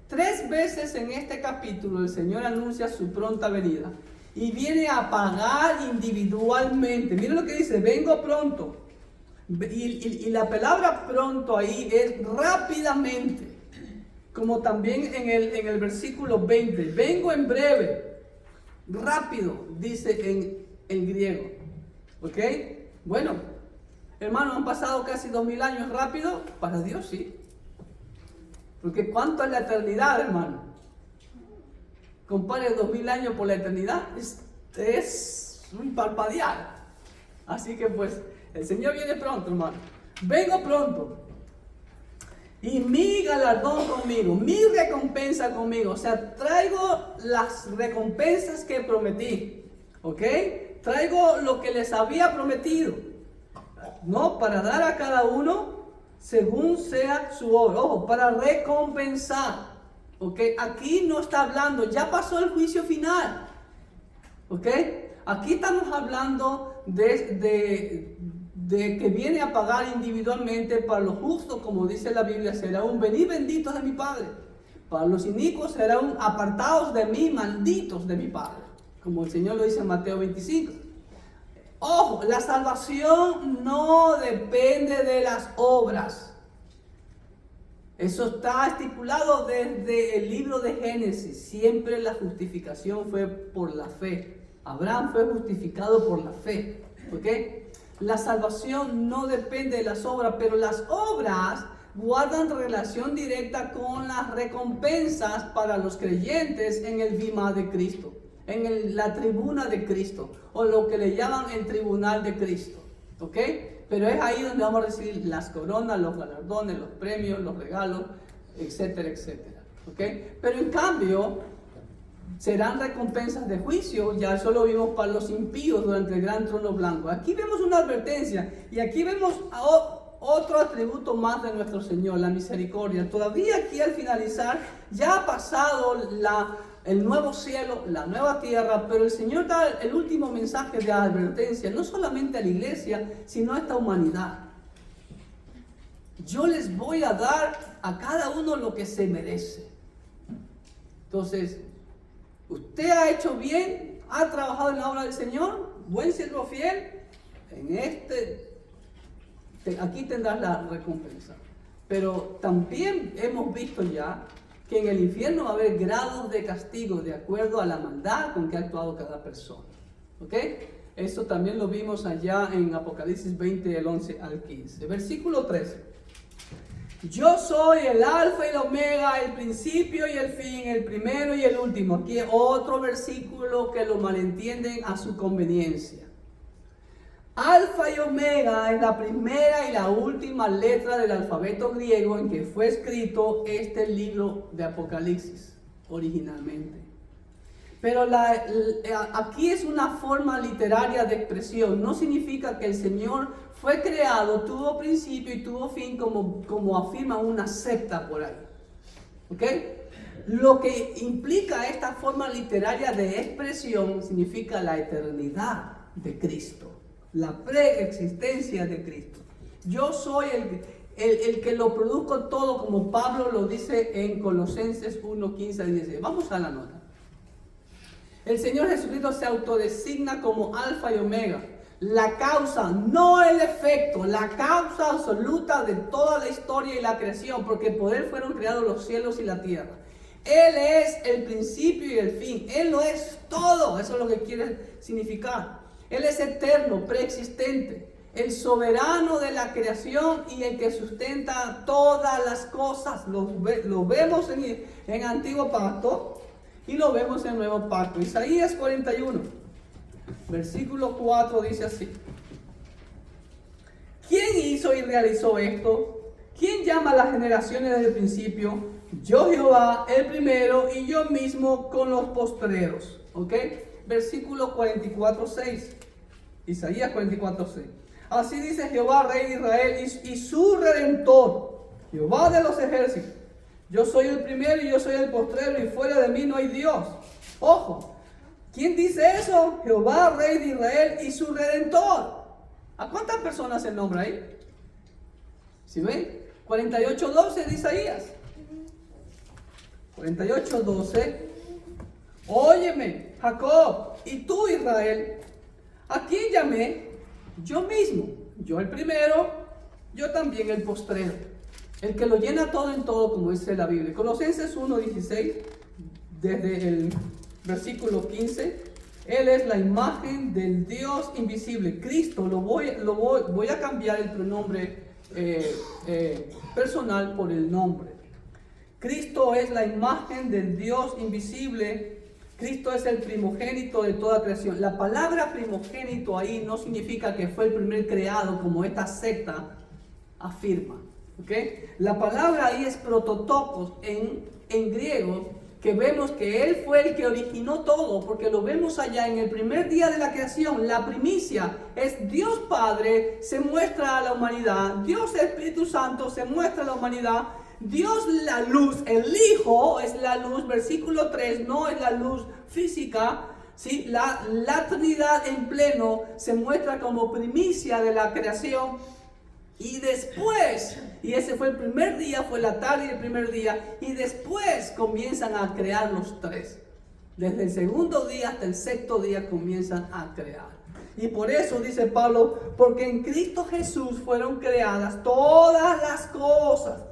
3 veces en este capítulo el Señor anuncia su pronta venida. y viene a pagar individualmente. Miren lo que dice, vengo pronto. Y la palabra pronto ahí es rápidamente. Como también en el versículo 20, vengo en breve, rápido, dice en griego. ¿Ok? Bueno, hermano, han pasado casi 2000 años rápido. Para Dios sí. Porque ¿cuánto es la eternidad, hermano? Compare 2000 años por la eternidad. Es un parpadear. Así que pues, el Señor viene pronto, hermano. Vengo pronto. Y mi galardón conmigo, mi recompensa conmigo. O sea, traigo las recompensas que prometí. ¿Ok? Traigo lo que les había prometido. No, para dar a cada uno según sea su obra. Ojo, para recompensar. ¿Ok? Aquí no está hablando, ya pasó el juicio final. ¿Ok? Aquí estamos hablando de que viene a pagar individualmente. Para los justos, como dice la Biblia, será un venid benditos de mi Padre. Para los inicuos será un apartados de mí, malditos de mi Padre. Como el Señor lo dice en Mateo 25. Ojo, la salvación no depende de las obras. Eso está estipulado desde el libro de Génesis. Siempre la justificación fue por la fe. Abraham fue justificado por la fe. ¿Ok? La salvación no depende de las obras, pero las obras guardan relación directa con las recompensas para los creyentes en el bimá de Cristo, en la tribuna de Cristo, o lo que le llaman el tribunal de Cristo. ¿Ok? Pero es ahí donde vamos a recibir las coronas, los galardones, los premios, los regalos, etcétera, etcétera. ¿Ok? Pero en cambio, serán recompensas de juicio. Ya eso lo vimos para los impíos durante el gran trono blanco. Aquí vemos una advertencia y aquí vemos otro atributo más de nuestro Señor, la misericordia. Todavía aquí al finalizar, ya ha pasado el nuevo cielo, la nueva tierra, pero el Señor da el último mensaje de advertencia, no solamente a la iglesia, sino a esta humanidad. Yo les voy a dar a cada uno lo que se merece. Entonces, usted ha hecho bien, ha trabajado en la obra del Señor, buen siervo fiel, aquí tendrás la recompensa. Pero también hemos visto ya que en el infierno va a haber grados de castigo de acuerdo a la maldad con que ha actuado cada persona. ¿Ok? Eso también lo vimos allá en Apocalipsis 20, del 11 al 15. Versículo 13. Yo soy el alfa y el omega, el principio y el fin, el primero y el último. Aquí otro versículo que lo malentienden a su conveniencia. Alfa y omega es la primera y la última letra del alfabeto griego en que fue escrito este libro de Apocalipsis originalmente. Pero aquí es una forma literaria de expresión. No significa que el Señor fue creado, tuvo principio y tuvo fin como afirma una secta por ahí. ¿Ok? Lo que implica esta forma literaria de expresión significa la eternidad de Cristo. La preexistencia de Cristo. Yo soy el que lo produzco todo, como Pablo lo dice en Colosenses 1, 15 y 16. Vamos a la nota. El Señor Jesucristo se autodesigna como alfa y omega. La causa, no el efecto, la causa absoluta de toda la historia y la creación, porque por Él fueron creados los cielos y la tierra. Él es el principio y el fin. Él lo es todo. Eso es lo que quiere significar. Él es eterno, preexistente, el soberano de la creación y el que sustenta todas las cosas. Lo vemos en Antiguo Pacto y lo vemos en Nuevo Pacto. Isaías 41, versículo 4 dice así. ¿Quién hizo y realizó esto? ¿Quién llama a las generaciones desde el principio? Yo Jehová, el primero, y yo mismo con los postreros. ¿Ok? Versículo 44:6. Isaías 44:6. Así dice Jehová, Rey de Israel, y su Redentor, Jehová de los ejércitos. Yo soy el primero y yo soy el postrero, y fuera de mí no hay Dios. Ojo, ¿quién dice eso? Jehová, Rey de Israel, y su Redentor. ¿A cuántas personas se nombra ahí? ¿Sí ven? 48:12 de Isaías. 48:12. Óyeme. Jacob, y tú, Israel, ¿a quién llamé? Yo mismo, yo el primero, yo también el postrero, el que lo llena todo en todo, como dice la Biblia. Colosenses 1:16, desde el versículo 15, Él es la imagen del Dios invisible, Cristo. Voy a cambiar el pronombre personal por el nombre. Cristo es la imagen del Dios invisible. Cristo es el primogénito de toda creación. La palabra primogénito ahí no significa que fue el primer creado, como esta secta afirma. ¿Okay? La palabra ahí es prototokos en griego, que vemos que Él fue el que originó todo, porque lo vemos allá en el primer día de la creación. La primicia es Dios Padre se muestra a la humanidad, Dios Espíritu Santo se muestra a la humanidad, Dios la luz, el Hijo es la luz, versículo 3, no es la luz física, ¿sí? La Trinidad en pleno se muestra como primicia de la creación. Y después, y ese fue el primer día, fue la tarde del primer día, y después comienzan a crear los tres. Desde el segundo día hasta el sexto día comienzan a crear. Y por eso dice Pablo, porque en Cristo Jesús fueron creadas todas las cosas,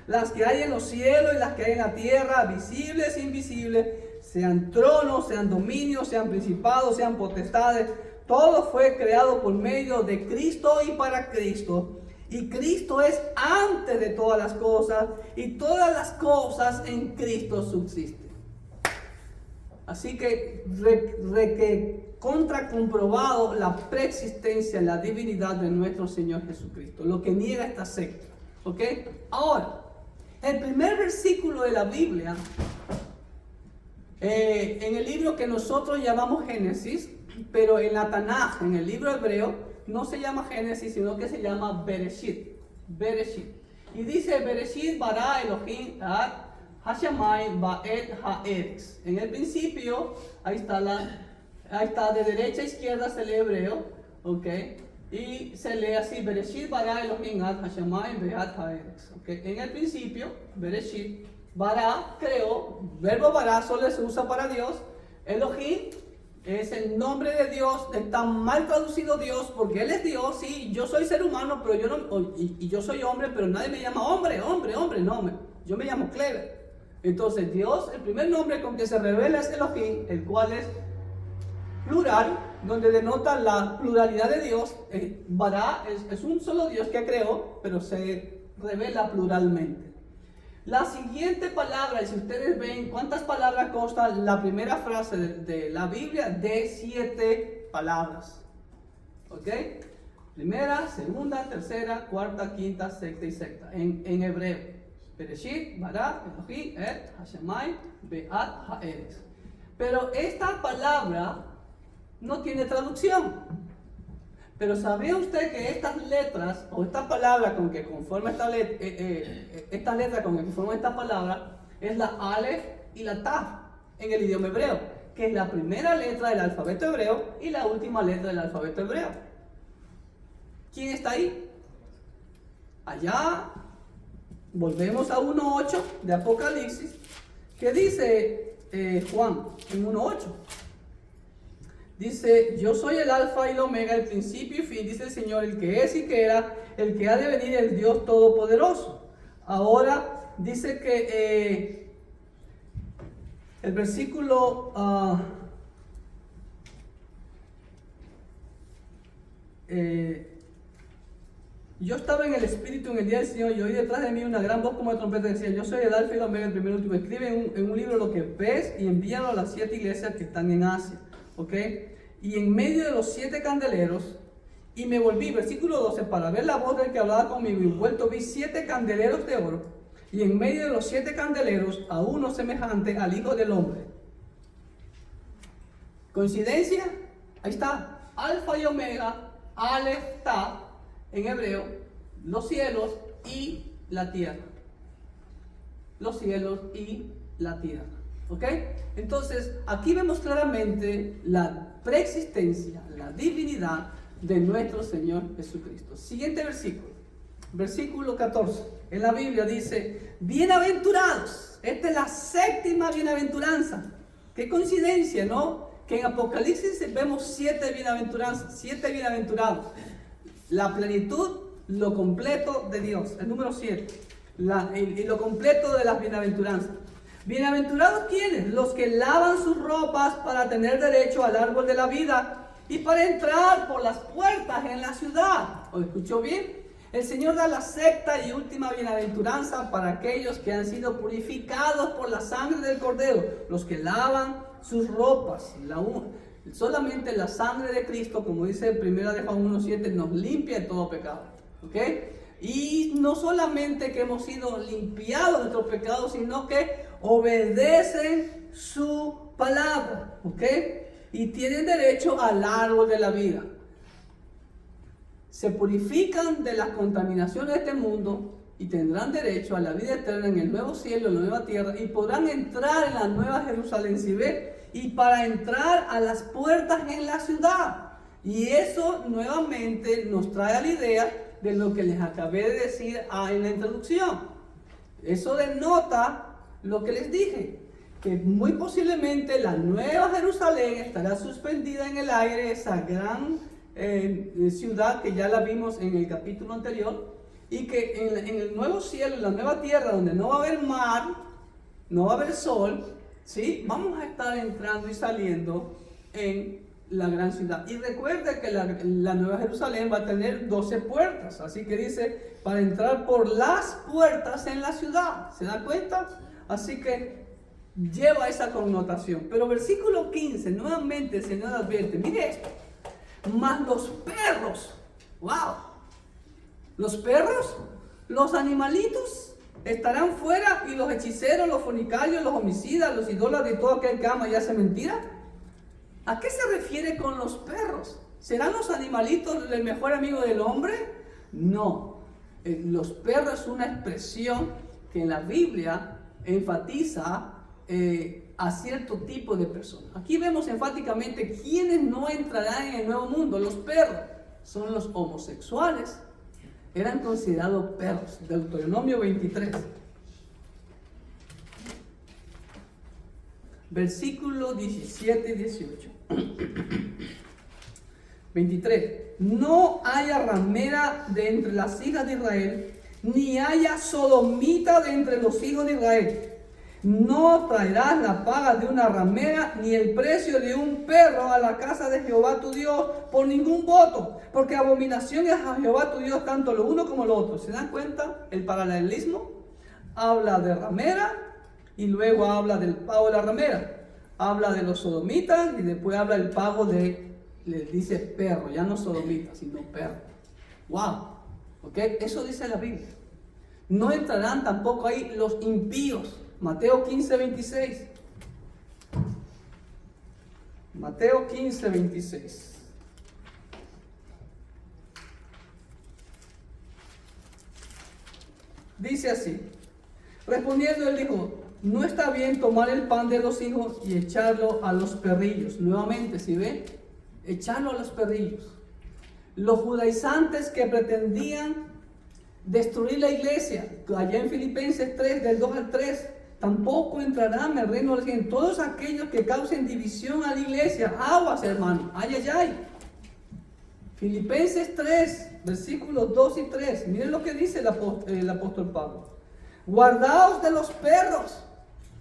las que hay en los cielos y las que hay en la tierra, visibles e invisibles, sean tronos, sean dominios, sean principados, sean potestades. Todo fue creado por medio de Cristo y para Cristo. Y Cristo es antes de todas las cosas, y todas las cosas en Cristo subsisten. Así que comprobado la preexistencia, la divinidad de nuestro Señor Jesucristo, lo que niega esta secta. ¿Ok? Ahora, el primer versículo de la Biblia, en el libro que nosotros llamamos Génesis, pero en la Tanaj, en el libro hebreo, no se llama Génesis, sino que se llama Bereshit. Bereshit. Y dice, Bereshit bara Elohim ad hashamayim va'et ha'eretz. En el principio, ahí está de derecha a izquierda se lee hebreo, ¿ok? Y se lee así, Bereshit bara Elohim ad hashamayim va'et ha'eretz. ¿Ok? En el principio, Bereshit, bara, creó, verbo bara solo se usa para Dios, Elohim es el nombre de Dios, está mal traducido Dios, porque Él es Dios, sí, yo soy ser humano, pero yo no, y yo soy hombre, pero nadie me llama hombre, no, yo me llamo Clever. Entonces Dios, el primer nombre con que se revela es Elohim, el cual es plural, donde denota la pluralidad de Dios. Bara es un solo Dios que creó, pero se revela pluralmente. La siguiente palabra, y si ustedes ven cuántas palabras consta la primera frase de la Biblia, de 7 palabras. ¿Ok? Primera, segunda, tercera, cuarta, quinta, sexta y sexta. En hebreo. Bereshit, bara, Elohim, et, hashamayim, be'at, ha'eretz. Pero esta palabra no tiene traducción. Pero ¿sabía usted que estas letras, o esta palabra con que conforma esta letra con que conforma esta palabra, es la Aleph y la Taf en el idioma hebreo, que es la primera letra del alfabeto hebreo y la última letra del alfabeto hebreo? ¿Quién está ahí? Allá, volvemos a 1.8 de Apocalipsis, que dice Juan en 1.8. Dice, yo soy el alfa y el omega, el principio y fin, dice el Señor, el que es y que era, el que ha de venir, el Dios todopoderoso. Ahora dice que el versículo yo estaba en el Espíritu en el día del Señor y oí detrás de mí una gran voz como de trompeta que decía, yo soy el alfa y el omega, el primero y el último. Escribe en un libro lo que ves y envíalo a las 7 iglesias que están en Asia. ¿Ok? Y en medio de los 7 candeleros, y me volví, versículo 12, para ver la voz del que hablaba conmigo, y vuelto vi 7 candeleros de oro, y en medio de los 7 candeleros, a uno semejante al Hijo del Hombre. ¿Coincidencia? Ahí está, Alfa y Omega, Aleph, Taf, en hebreo, los cielos y la tierra. Los cielos y la tierra. ¿Ok? Entonces, aquí vemos claramente la preexistencia, la divinidad de nuestro Señor Jesucristo. Siguiente versículo, versículo 14. En la Biblia dice, bienaventurados. Esta es la 7ª bienaventuranza. Qué coincidencia, ¿no? que en Apocalipsis vemos 7 bienaventuranzas, 7 bienaventurados. La plenitud, lo completo de Dios, el número 7. Y lo completo de las bienaventuranzas. ¿Bienaventurados quiénes? Los que lavan sus ropas para tener derecho al árbol de la vida y para entrar por las puertas en la ciudad. ¿O escuchó bien? El Señor da la sexta y última bienaventuranza para aquellos que han sido purificados por la sangre del Cordero, los que lavan sus ropas. Solamente la sangre de Cristo, como dice 1 de Juan 1:7, nos limpia de todo pecado. ¿Ok? Y no solamente que hemos sido limpiados de nuestros pecados, sino que obedecen su palabra. ¿Ok? Y tienen derecho al árbol de la vida. Se purifican de las contaminaciones de este mundo y tendrán derecho a la vida eterna en el nuevo cielo, en la nueva tierra, y podrán entrar en la nueva Jerusalén, ¿sí ve? Y para entrar a las puertas en la ciudad. Y eso nuevamente nos trae a la idea de lo que les acabé de decir en la introducción. Eso denota lo que les dije, que muy posiblemente la nueva Jerusalén estará suspendida en el aire, esa gran ciudad que ya la vimos en el capítulo anterior, y que en el nuevo cielo, en la nueva tierra, donde no va a haber mar, no va a haber sol, ¿sí? Vamos a estar entrando y saliendo en la gran ciudad. Y recuerde que la nueva Jerusalén va a tener 12 puertas, así que dice, para entrar por las puertas en la ciudad, ¿se da cuenta? Así que lleva esa connotación. Pero versículo 15, nuevamente el Señor advierte, mire esto, más los perros, wow, los perros, los animalitos estarán fuera, y los hechiceros, los fornicarios, los homicidas, los idólatras y todo aquel que ama y hace mentira. ¿A qué se refiere con los perros? ¿Serán los animalitos el mejor amigo del hombre? No, los perros es una expresión que en la Biblia enfatiza a cierto tipo de personas. Aquí vemos enfáticamente quiénes no entrarán en el nuevo mundo. Los perros son los homosexuales, eran considerados perros. Deuteronomio 23, versículo 17 y 18. 23. No haya ramera de entre las hijas de Israel, ni haya sodomita de entre los hijos de Israel. No traerás la paga de una ramera, ni el precio de un perro a la casa de Jehová tu Dios por ningún voto, porque abominación es a Jehová tu Dios tanto lo uno como lo otro. ¿Se dan cuenta? El paralelismo habla de ramera y luego habla del pago de la ramera. Habla de los sodomitas y después habla del pago de, les dice perro, ya no sodomita, sino perro. Wow, ¿ok? Eso dice la Biblia. No entrarán tampoco ahí los impíos. Mateo 15, 26. Mateo 15, 26. Dice así. Respondiendo él dijo, no está bien tomar el pan de los hijos y echarlo a los perrillos. Nuevamente, ¿sí ven? Echarlo a los perrillos. Los judaizantes que pretendían destruir la iglesia, allá en Filipenses 3, del 2 al 3, tampoco entrarán en el reino de los cielos. Todos aquellos que causen división a la iglesia, aguas, hermano, ay, ay, ay. Filipenses 3, versículos 2 y 3, miren lo que dice el apóstol Pablo. Guardaos de los perros,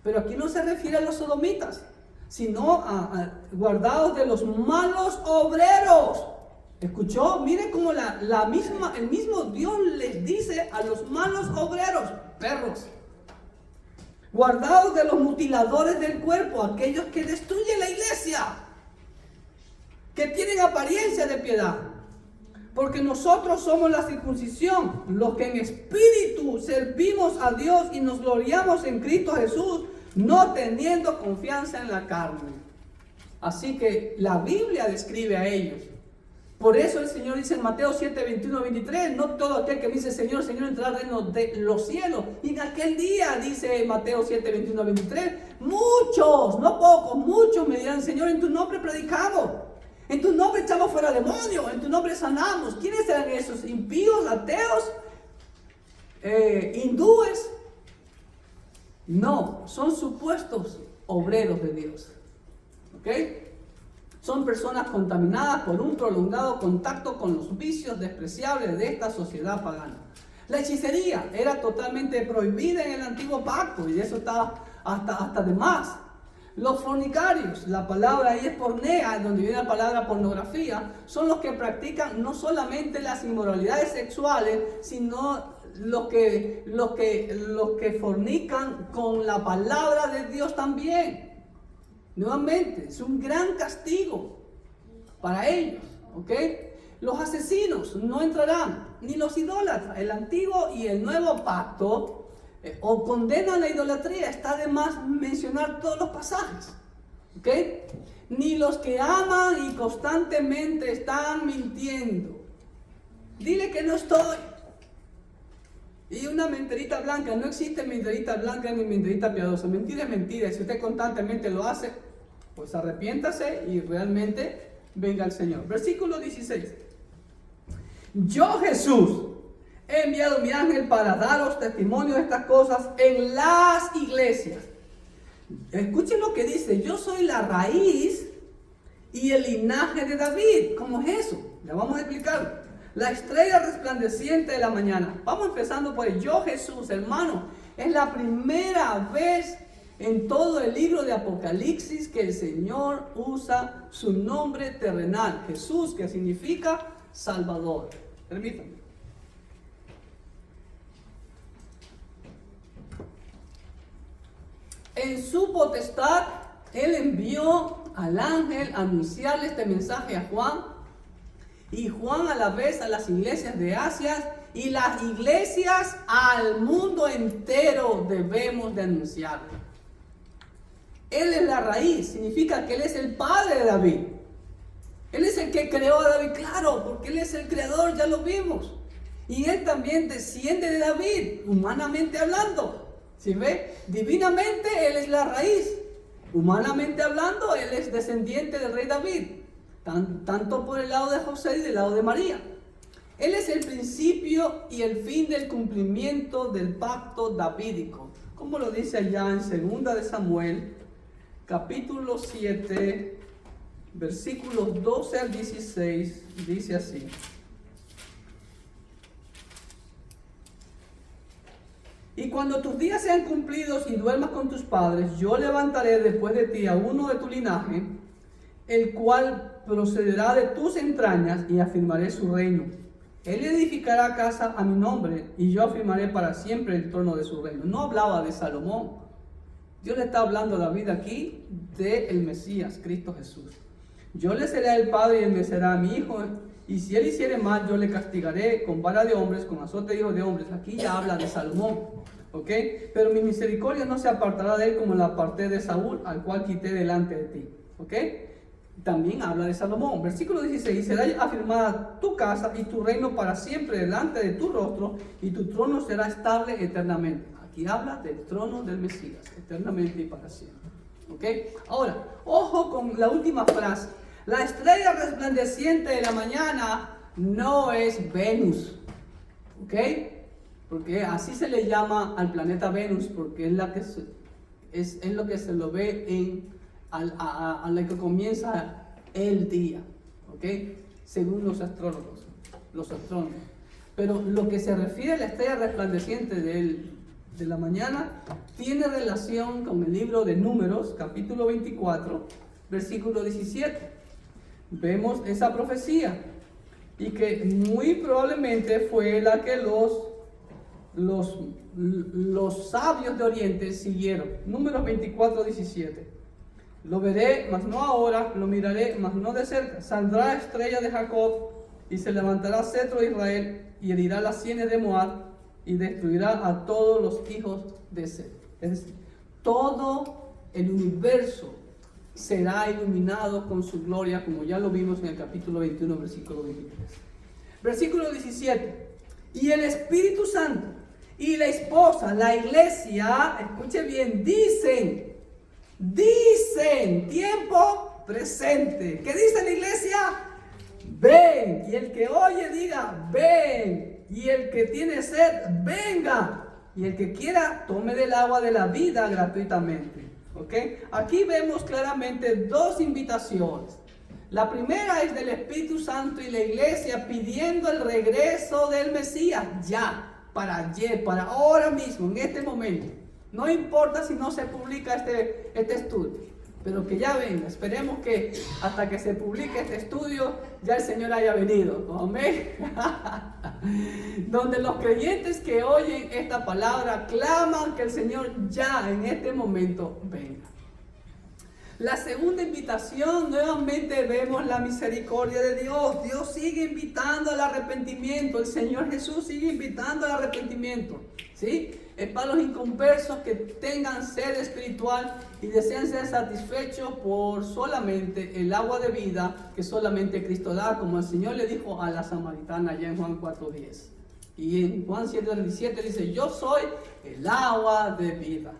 pero aquí no se refiere a los sodomitas, sino a guardaos de los malos obreros. ¿Escuchó? Miren cómo el mismo Dios les dice a los malos obreros, perros. Guardaos de los mutiladores del cuerpo, aquellos que destruyen la iglesia, que tienen apariencia de piedad. Porque nosotros somos la circuncisión, los que en espíritu servimos a Dios y nos gloriamos en Cristo Jesús, no teniendo confianza en la carne. Así que la Biblia describe a ellos. Por eso el Señor dice en Mateo 7, 21, 23, no todo aquel que dice Señor, Señor entrará al reino de los cielos. Y en aquel día, dice Mateo 7, 21, 23, muchos, no pocos, muchos me dirán, Señor, en tu nombre predicamos, en tu nombre echamos fuera demonios, en tu nombre sanamos. ¿Quiénes serán esos? ¿Impíos, ateos, hindúes? No, son supuestos obreros de Dios. ¿Ok? Son personas contaminadas por un prolongado contacto con los vicios despreciables de esta sociedad pagana. La hechicería era totalmente prohibida en el antiguo pacto y eso está hasta de más. Los fornicarios, la palabra ahí es pornea, donde viene la palabra pornografía, son los que practican no solamente las inmoralidades sexuales, sino los que fornican con la palabra de Dios también. Nuevamente, es un gran castigo para ellos, ¿ok? Los asesinos no entrarán, ni los idólatras. El antiguo y el nuevo pacto o condenan la idolatría. Está de más mencionar todos los pasajes, ¿ok? Ni los que aman y constantemente están mintiendo. Dile que no estoy. Y una mentirita blanca, no existe mentirita blanca ni mentirita piadosa. Mentira es mentira. Si usted constantemente lo hace, pues arrepiéntase y realmente venga al Señor. Versículo 16. Yo, Jesús, he enviado mi ángel para daros testimonio de estas cosas en las iglesias. Escuchen lo que dice. Yo soy la raíz y el linaje de David. ¿Cómo es eso? Ya vamos a explicarlo. La estrella resplandeciente de la mañana. Vamos empezando por el yo, Jesús, hermano. Es la primera vez en todo el libro de Apocalipsis que el Señor usa su nombre terrenal. Jesús, que significa Salvador. Permítanme. En su potestad, Él envió al ángel a anunciarle este mensaje a Juan. Y Juan a la vez a las iglesias de Asia y las iglesias al mundo entero debemos de anunciarlo. Él es la raíz, significa que Él es el padre de David. Él es el que creó a David, claro, porque Él es el creador, ya lo vimos. Y Él también desciende de David, humanamente hablando. ¿Sí ve? Divinamente Él es la raíz. Humanamente hablando, Él es descendiente del rey David. Tanto por el lado de José y del lado de María. Él es el principio y el fin del cumplimiento del pacto davídico. Como lo dice allá en 2 de Samuel, capítulo 7, versículos 12 al 16, dice así. Y cuando tus días sean cumplidos y duermas con tus padres, yo levantaré después de ti a uno de tu linaje, el cual procederá de tus entrañas, y afirmaré su reino. Él edificará casa a mi nombre, y yo afirmaré para siempre el trono de su reino. No hablaba de Salomón. Dios le está hablando a David aquí del Mesías, Cristo Jesús. Yo le seré el padre y él me será mi hijo, y si él hiciere mal, yo le castigaré con vara de hombres, con azote de hijos de hombres. Aquí ya habla de Salomón, ¿ok? Pero mi misericordia no se apartará de él como la aparté de Saúl, al cual quité delante de ti, ¿ok? También habla de Salomón. Versículo 16. Será afirmada tu casa y tu reino para siempre delante de tu rostro, y tu trono será estable eternamente. Aquí habla del trono del Mesías, eternamente y para siempre. ¿Ok? Ahora, ojo con la última frase. La estrella resplandeciente de la mañana no es Venus. ¿Ok? Porque así se le llama al planeta Venus, porque es lo que se lo ve a la que comienza el día, ¿ok? Según los astrónomos. Pero lo que se refiere a la estrella resplandeciente de la mañana tiene relación con el libro de Números, capítulo 24, versículo 17. Vemos esa profecía y que muy probablemente fue la que los sabios de Oriente siguieron. Números 24, 17. Lo veré, mas no ahora, lo miraré, mas no de cerca. Saldrá estrella de Jacob y se levantará cetro de Israel y herirá las sienes de Moab y destruirá a todos los hijos de Set. Es decir, todo el universo será iluminado con su gloria, como ya lo vimos en el capítulo 21, versículo 23. Versículo 17. Y el Espíritu Santo y la esposa, la iglesia, escuche bien, dicen, tiempo presente. ¿Qué dice la iglesia? Ven. Y el que oye diga, ven. Y el que tiene sed, venga. Y el que quiera, tome del agua de la vida gratuitamente. ¿Ok? Aquí vemos claramente dos invitaciones. La primera es del Espíritu Santo y la iglesia pidiendo el regreso del Mesías ya, para ayer, para ahora mismo, en este momento. No importa si no se publica este estudio, pero que ya venga. Esperemos que hasta que se publique este estudio ya el Señor haya venido. Amén. Donde los creyentes que oyen esta palabra claman que el Señor ya en este momento venga. La segunda invitación, nuevamente vemos la misericordia de Dios. Dios sigue invitando al arrepentimiento. El Señor Jesús sigue invitando al arrepentimiento. ¿Sí? Es para los inconversos que tengan sed espiritual y desean ser satisfechos por solamente el agua de vida que solamente Cristo da, como el Señor le dijo a la samaritana allá en Juan 4:10. Y en Juan 7:17 dice, yo soy el agua de vida.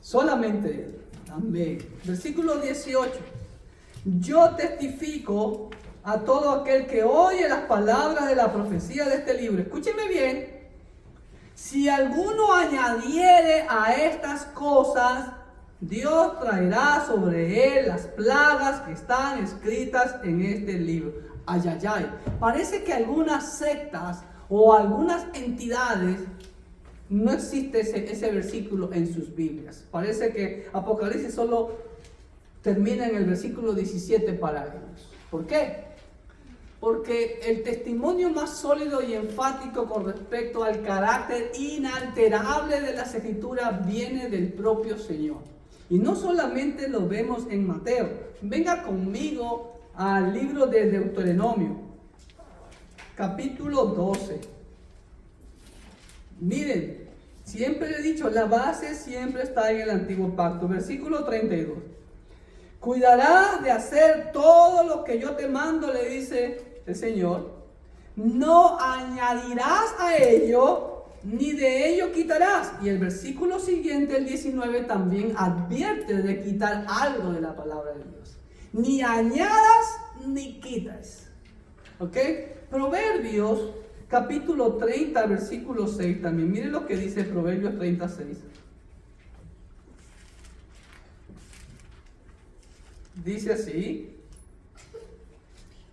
Solamente Él. Amén. Versículo 18. Yo testifico a todo aquel que oye las palabras de la profecía de este libro. Escúcheme bien. Si alguno añadiere a estas cosas, Dios traerá sobre él las plagas que están escritas en este libro. Ay, ay, ay. Parece que algunas sectas o algunas entidades no existe ese versículo en sus Biblias. Parece que Apocalipsis solo termina en el versículo 17 para ellos. ¿Por qué? Porque el testimonio más sólido y enfático con respecto al carácter inalterable de las Escrituras viene del propio Señor. Y no solamente lo vemos en Mateo. Venga conmigo al libro de Deuteronomio, capítulo 12. Miren, siempre he dicho, la base siempre está en el antiguo pacto. Versículo 32. Cuidarás de hacer todo lo que yo te mando, le dice el Señor. No añadirás a ello, ni de ello quitarás. Y el versículo siguiente, el 19, también advierte de quitar algo de la palabra de Dios. Ni añadas, ni quitas. ¿Ok? Proverbios capítulo 30, versículo 6 también. Miren lo que dice Proverbios 36. Dice así: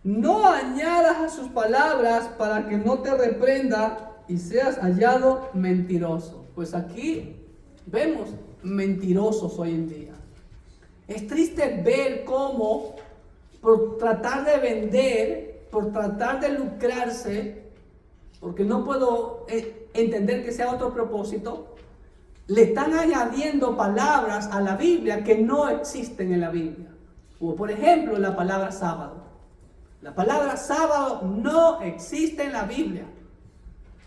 no añadas a sus palabras para que no te reprenda y seas hallado mentiroso. Pues aquí vemos mentirosos hoy en día. Es triste ver cómo por tratar de vender, por tratar de lucrarse, porque no puedo entender que sea otro propósito, le están añadiendo palabras a la Biblia que no existen en la Biblia. Como por ejemplo la palabra sábado. La palabra sábado no existe en la Biblia.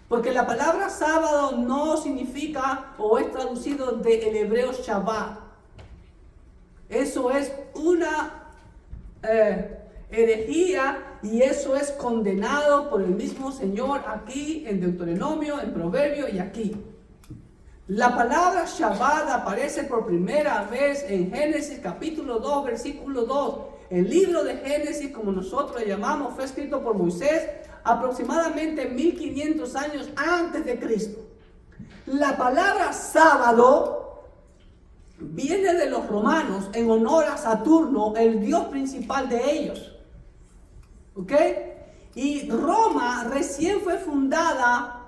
Porque la palabra sábado no significa o es traducido del hebreo Shabbat. Eso es una herejía y eso es condenado por el mismo Señor aquí en Deuteronomio, en Proverbio y aquí. La palabra Shabbat aparece por primera vez en Génesis capítulo 2, versículo 2. El libro de Génesis, como nosotros le llamamos, fue escrito por Moisés aproximadamente 1500 años antes de Cristo. La palabra sábado viene de los romanos en honor a Saturno, el dios principal de ellos. ¿Ok? Y Roma recién fue fundada,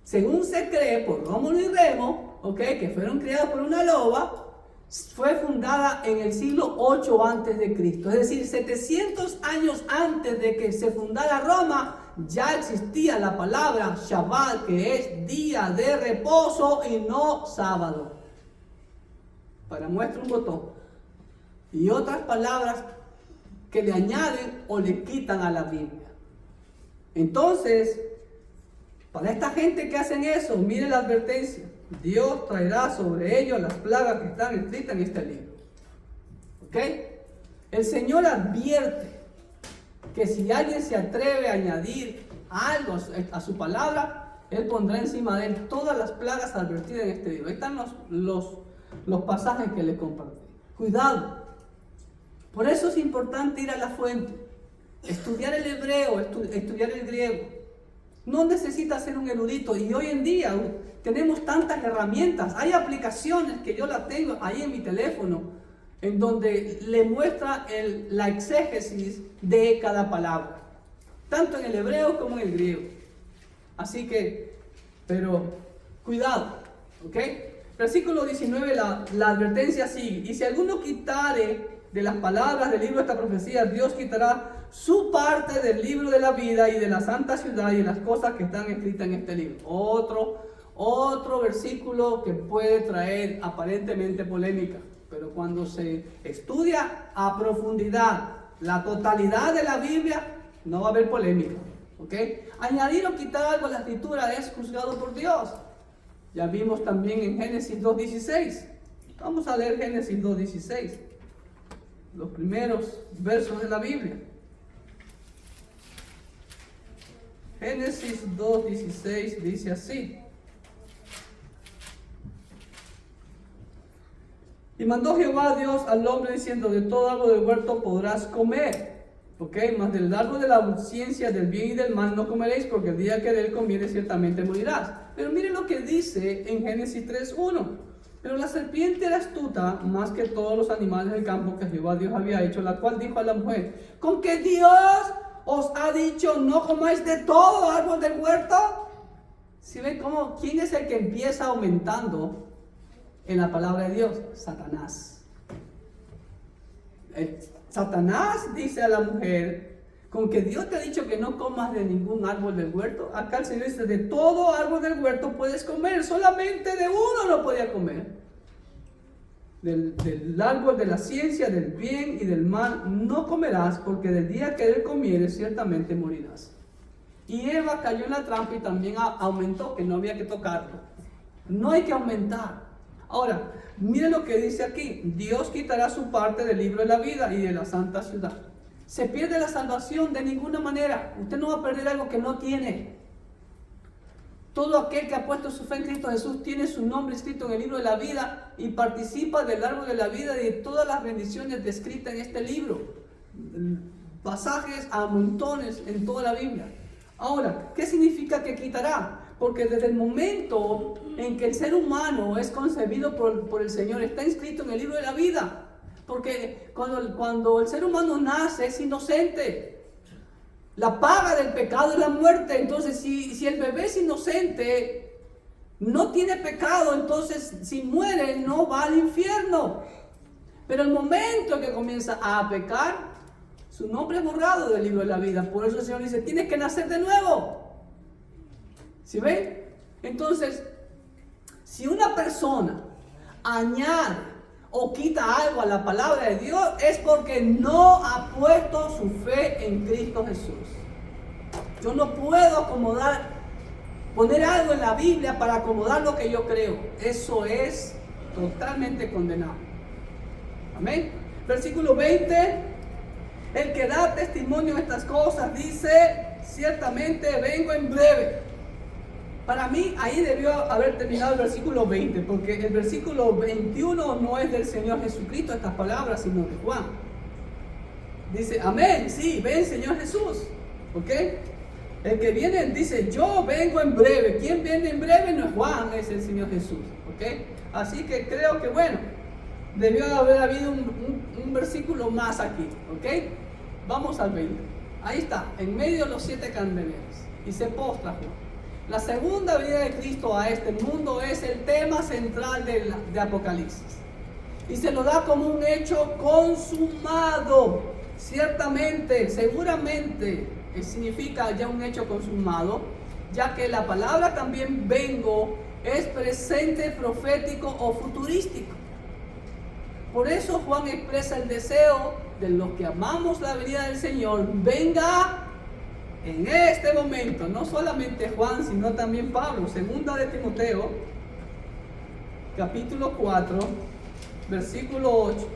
según se cree, por Rómulo y Remo, ¿ok? Que fueron creados por una loba. Fue fundada en el siglo 8 antes de Cristo. Es decir, 700 años antes de que se fundara Roma, ya existía la palabra Shabbat, que es día de reposo y no sábado. Para muestra un botón. Y otras palabras que le añaden o le quitan a la Biblia. Entonces, para esta gente que hacen eso, mire la advertencia. Dios traerá sobre ellos las plagas que están escritas en este libro. ¿Ok? El Señor advierte que si alguien se atreve a añadir algo a su palabra, Él pondrá encima de él todas las plagas advertidas en este libro. Ahí están los pasajes que le compartí. Cuidado. Por eso es importante ir a la fuente, estudiar el hebreo, estudiar el griego. No necesita ser un erudito, y hoy en día tenemos tantas herramientas. Hay aplicaciones que yo las tengo ahí en mi teléfono, en donde le muestra la exégesis de cada palabra, tanto en el hebreo como en el griego. Así que, pero cuidado, ¿ok? Versículo 19, la advertencia sigue. Y si alguno quitare de las palabras del libro de esta profecía, Dios quitará su parte del libro de la vida y de la santa ciudad y de las cosas que están escritas en este libro. Otro versículo que puede traer aparentemente polémica, pero cuando se estudia a profundidad la totalidad de la Biblia, no va a haber polémica, ¿ok? Añadir o quitar algo a la escritura es juzgado por Dios. Ya vimos también en Génesis 2.16. Vamos a leer Génesis 2.16, los primeros versos de la Biblia. Génesis 2.16 dice así: y mandó Jehová Dios al hombre diciendo: de todo árbol del huerto podrás comer, ¿ok? Mas del árbol de la ciencia del bien y del mal no comeréis, porque el día que de él comiere ciertamente morirás. Pero miren lo que dice en Génesis 3.1: pero la serpiente era astuta más que todos los animales del campo que Jehová Dios había hecho, la cual dijo a la mujer: ¿con que Dios os ha dicho no comáis de todo árbol del huerto? ¿Sí ven cómo? ¿Quién es el que empieza aumentando en la palabra de Dios? Satanás. Satanás dice a la mujer: con que Dios te ha dicho que no comas de ningún árbol del huerto. Acá el Señor dice: de todo árbol del huerto puedes comer, solamente de uno no podía comer. Del árbol de la ciencia del bien y del mal no comerás, porque del día que de él comieres ciertamente morirás. Y Eva cayó en la trampa y también aumentó, que no había que tocarlo. No hay que aumentar. Ahora, miren lo que dice aquí: Dios quitará su parte del libro de la vida y de la santa ciudad. ¿Se pierde la salvación? De ninguna manera. Usted no va a perder algo que no tiene. Todo aquel que ha puesto su fe en Cristo Jesús tiene su nombre escrito en el libro de la vida y participa del árbol de la vida y de todas las bendiciones descritas en este libro. Pasajes a montones en toda la Biblia. Ahora, ¿qué significa que quitará? Porque desde el momento en que el ser humano es concebido por el Señor, está inscrito en el libro de la vida. Porque cuando el ser humano nace es inocente. La paga del pecado es la muerte. Entonces, si el bebé es inocente, no tiene pecado, entonces si muere no va al infierno. Pero el momento en que comienza a pecar, su nombre es borrado del libro de la vida. Por eso el Señor dice: tienes que nacer de nuevo. ¿Sí ven? Entonces, si una persona añade o quita algo a la palabra de Dios, es porque no ha puesto su fe en Cristo Jesús. Yo no puedo poner algo en la Biblia para acomodar lo que yo creo. Eso es totalmente condenado. Amén. Versículo 20: el que da testimonio de estas cosas dice: ciertamente vengo en breve. Para mí ahí debió haber terminado el versículo 20, porque el versículo 21 no es del Señor Jesucristo estas palabras, sino de Juan. Dice: amén, sí, ven Señor Jesús, ¿ok? El que viene dice: yo vengo en breve. ¿Quién viene en breve? No es Juan, es el Señor Jesús, ¿ok? Así que creo que bueno, debió haber habido un versículo más aquí, ¿ok? Vamos al 20. Ahí está, en medio de los 7 candeleros, y se postra Juan. La segunda venida de Cristo a este mundo es el tema central de Apocalipsis. Y se lo da como un hecho consumado. Ciertamente, seguramente, significa ya un hecho consumado, ya que la palabra también vengo es presente, profético o futurístico. Por eso Juan expresa el deseo de los que amamos la venida del Señor: venga en este momento. No solamente Juan, sino también Pablo. Segunda de Timoteo, capítulo 4, versículo 8.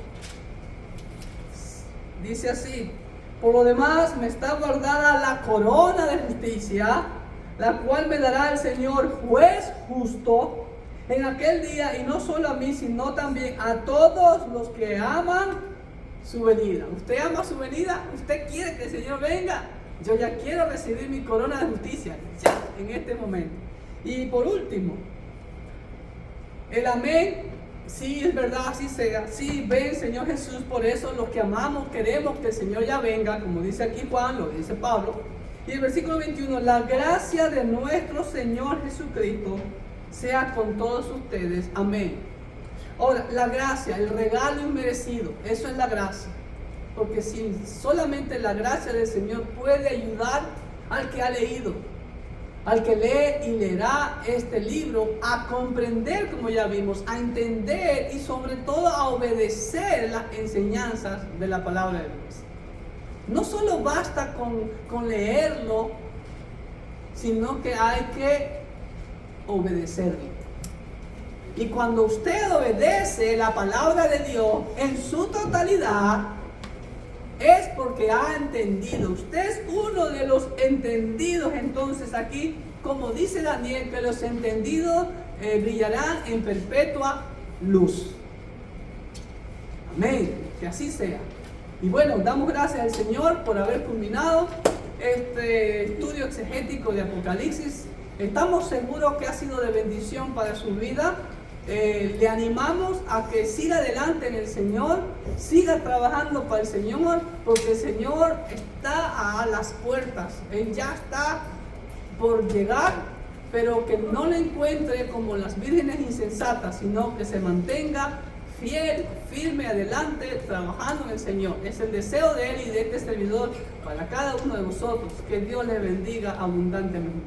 Dice así: por lo demás me está guardada la corona de justicia, la cual me dará el Señor juez justo en aquel día, y no solo a mí, sino también a todos los que aman su venida. ¿Usted ama su venida? ¿Usted quiere que el Señor venga? Yo ya quiero recibir mi corona de justicia, ya, en este momento. Y por último, el amén Sí, es verdad, así sea. Sí, ven, Señor Jesús, por eso los que amamos queremos que el Señor ya venga, como dice aquí Juan, lo dice Pablo. Y el versículo 21, la gracia de nuestro Señor Jesucristo sea con todos ustedes. Amén. Ahora, la gracia, el regalo inmerecido, eso es la gracia. Porque si solamente la gracia del Señor puede ayudar al que ha leído, al que lee y leerá este libro, a comprender, como ya vimos, a entender y sobre todo a obedecer las enseñanzas de la palabra de Dios. No solo basta con leerlo, sino que hay que obedecerlo. Y cuando usted obedece la palabra de Dios en su totalidad, es porque ha entendido. Usted es uno de los entendidos. Entonces aquí, como dice Daniel, que los entendidos brillarán en perpetua luz. Amén, que así sea. Y bueno, damos gracias al Señor por haber culminado este estudio exegético de Apocalipsis. Estamos seguros que ha sido de bendición para su vida. Le animamos a que siga adelante en el Señor, siga trabajando para el Señor, porque el Señor está a las puertas. Él ya está por llegar, pero que no le encuentre como las vírgenes insensatas, sino que se mantenga fiel, firme, adelante, trabajando en el Señor. Es el deseo de Él y de este servidor para cada uno de vosotros. Que Dios le bendiga abundantemente.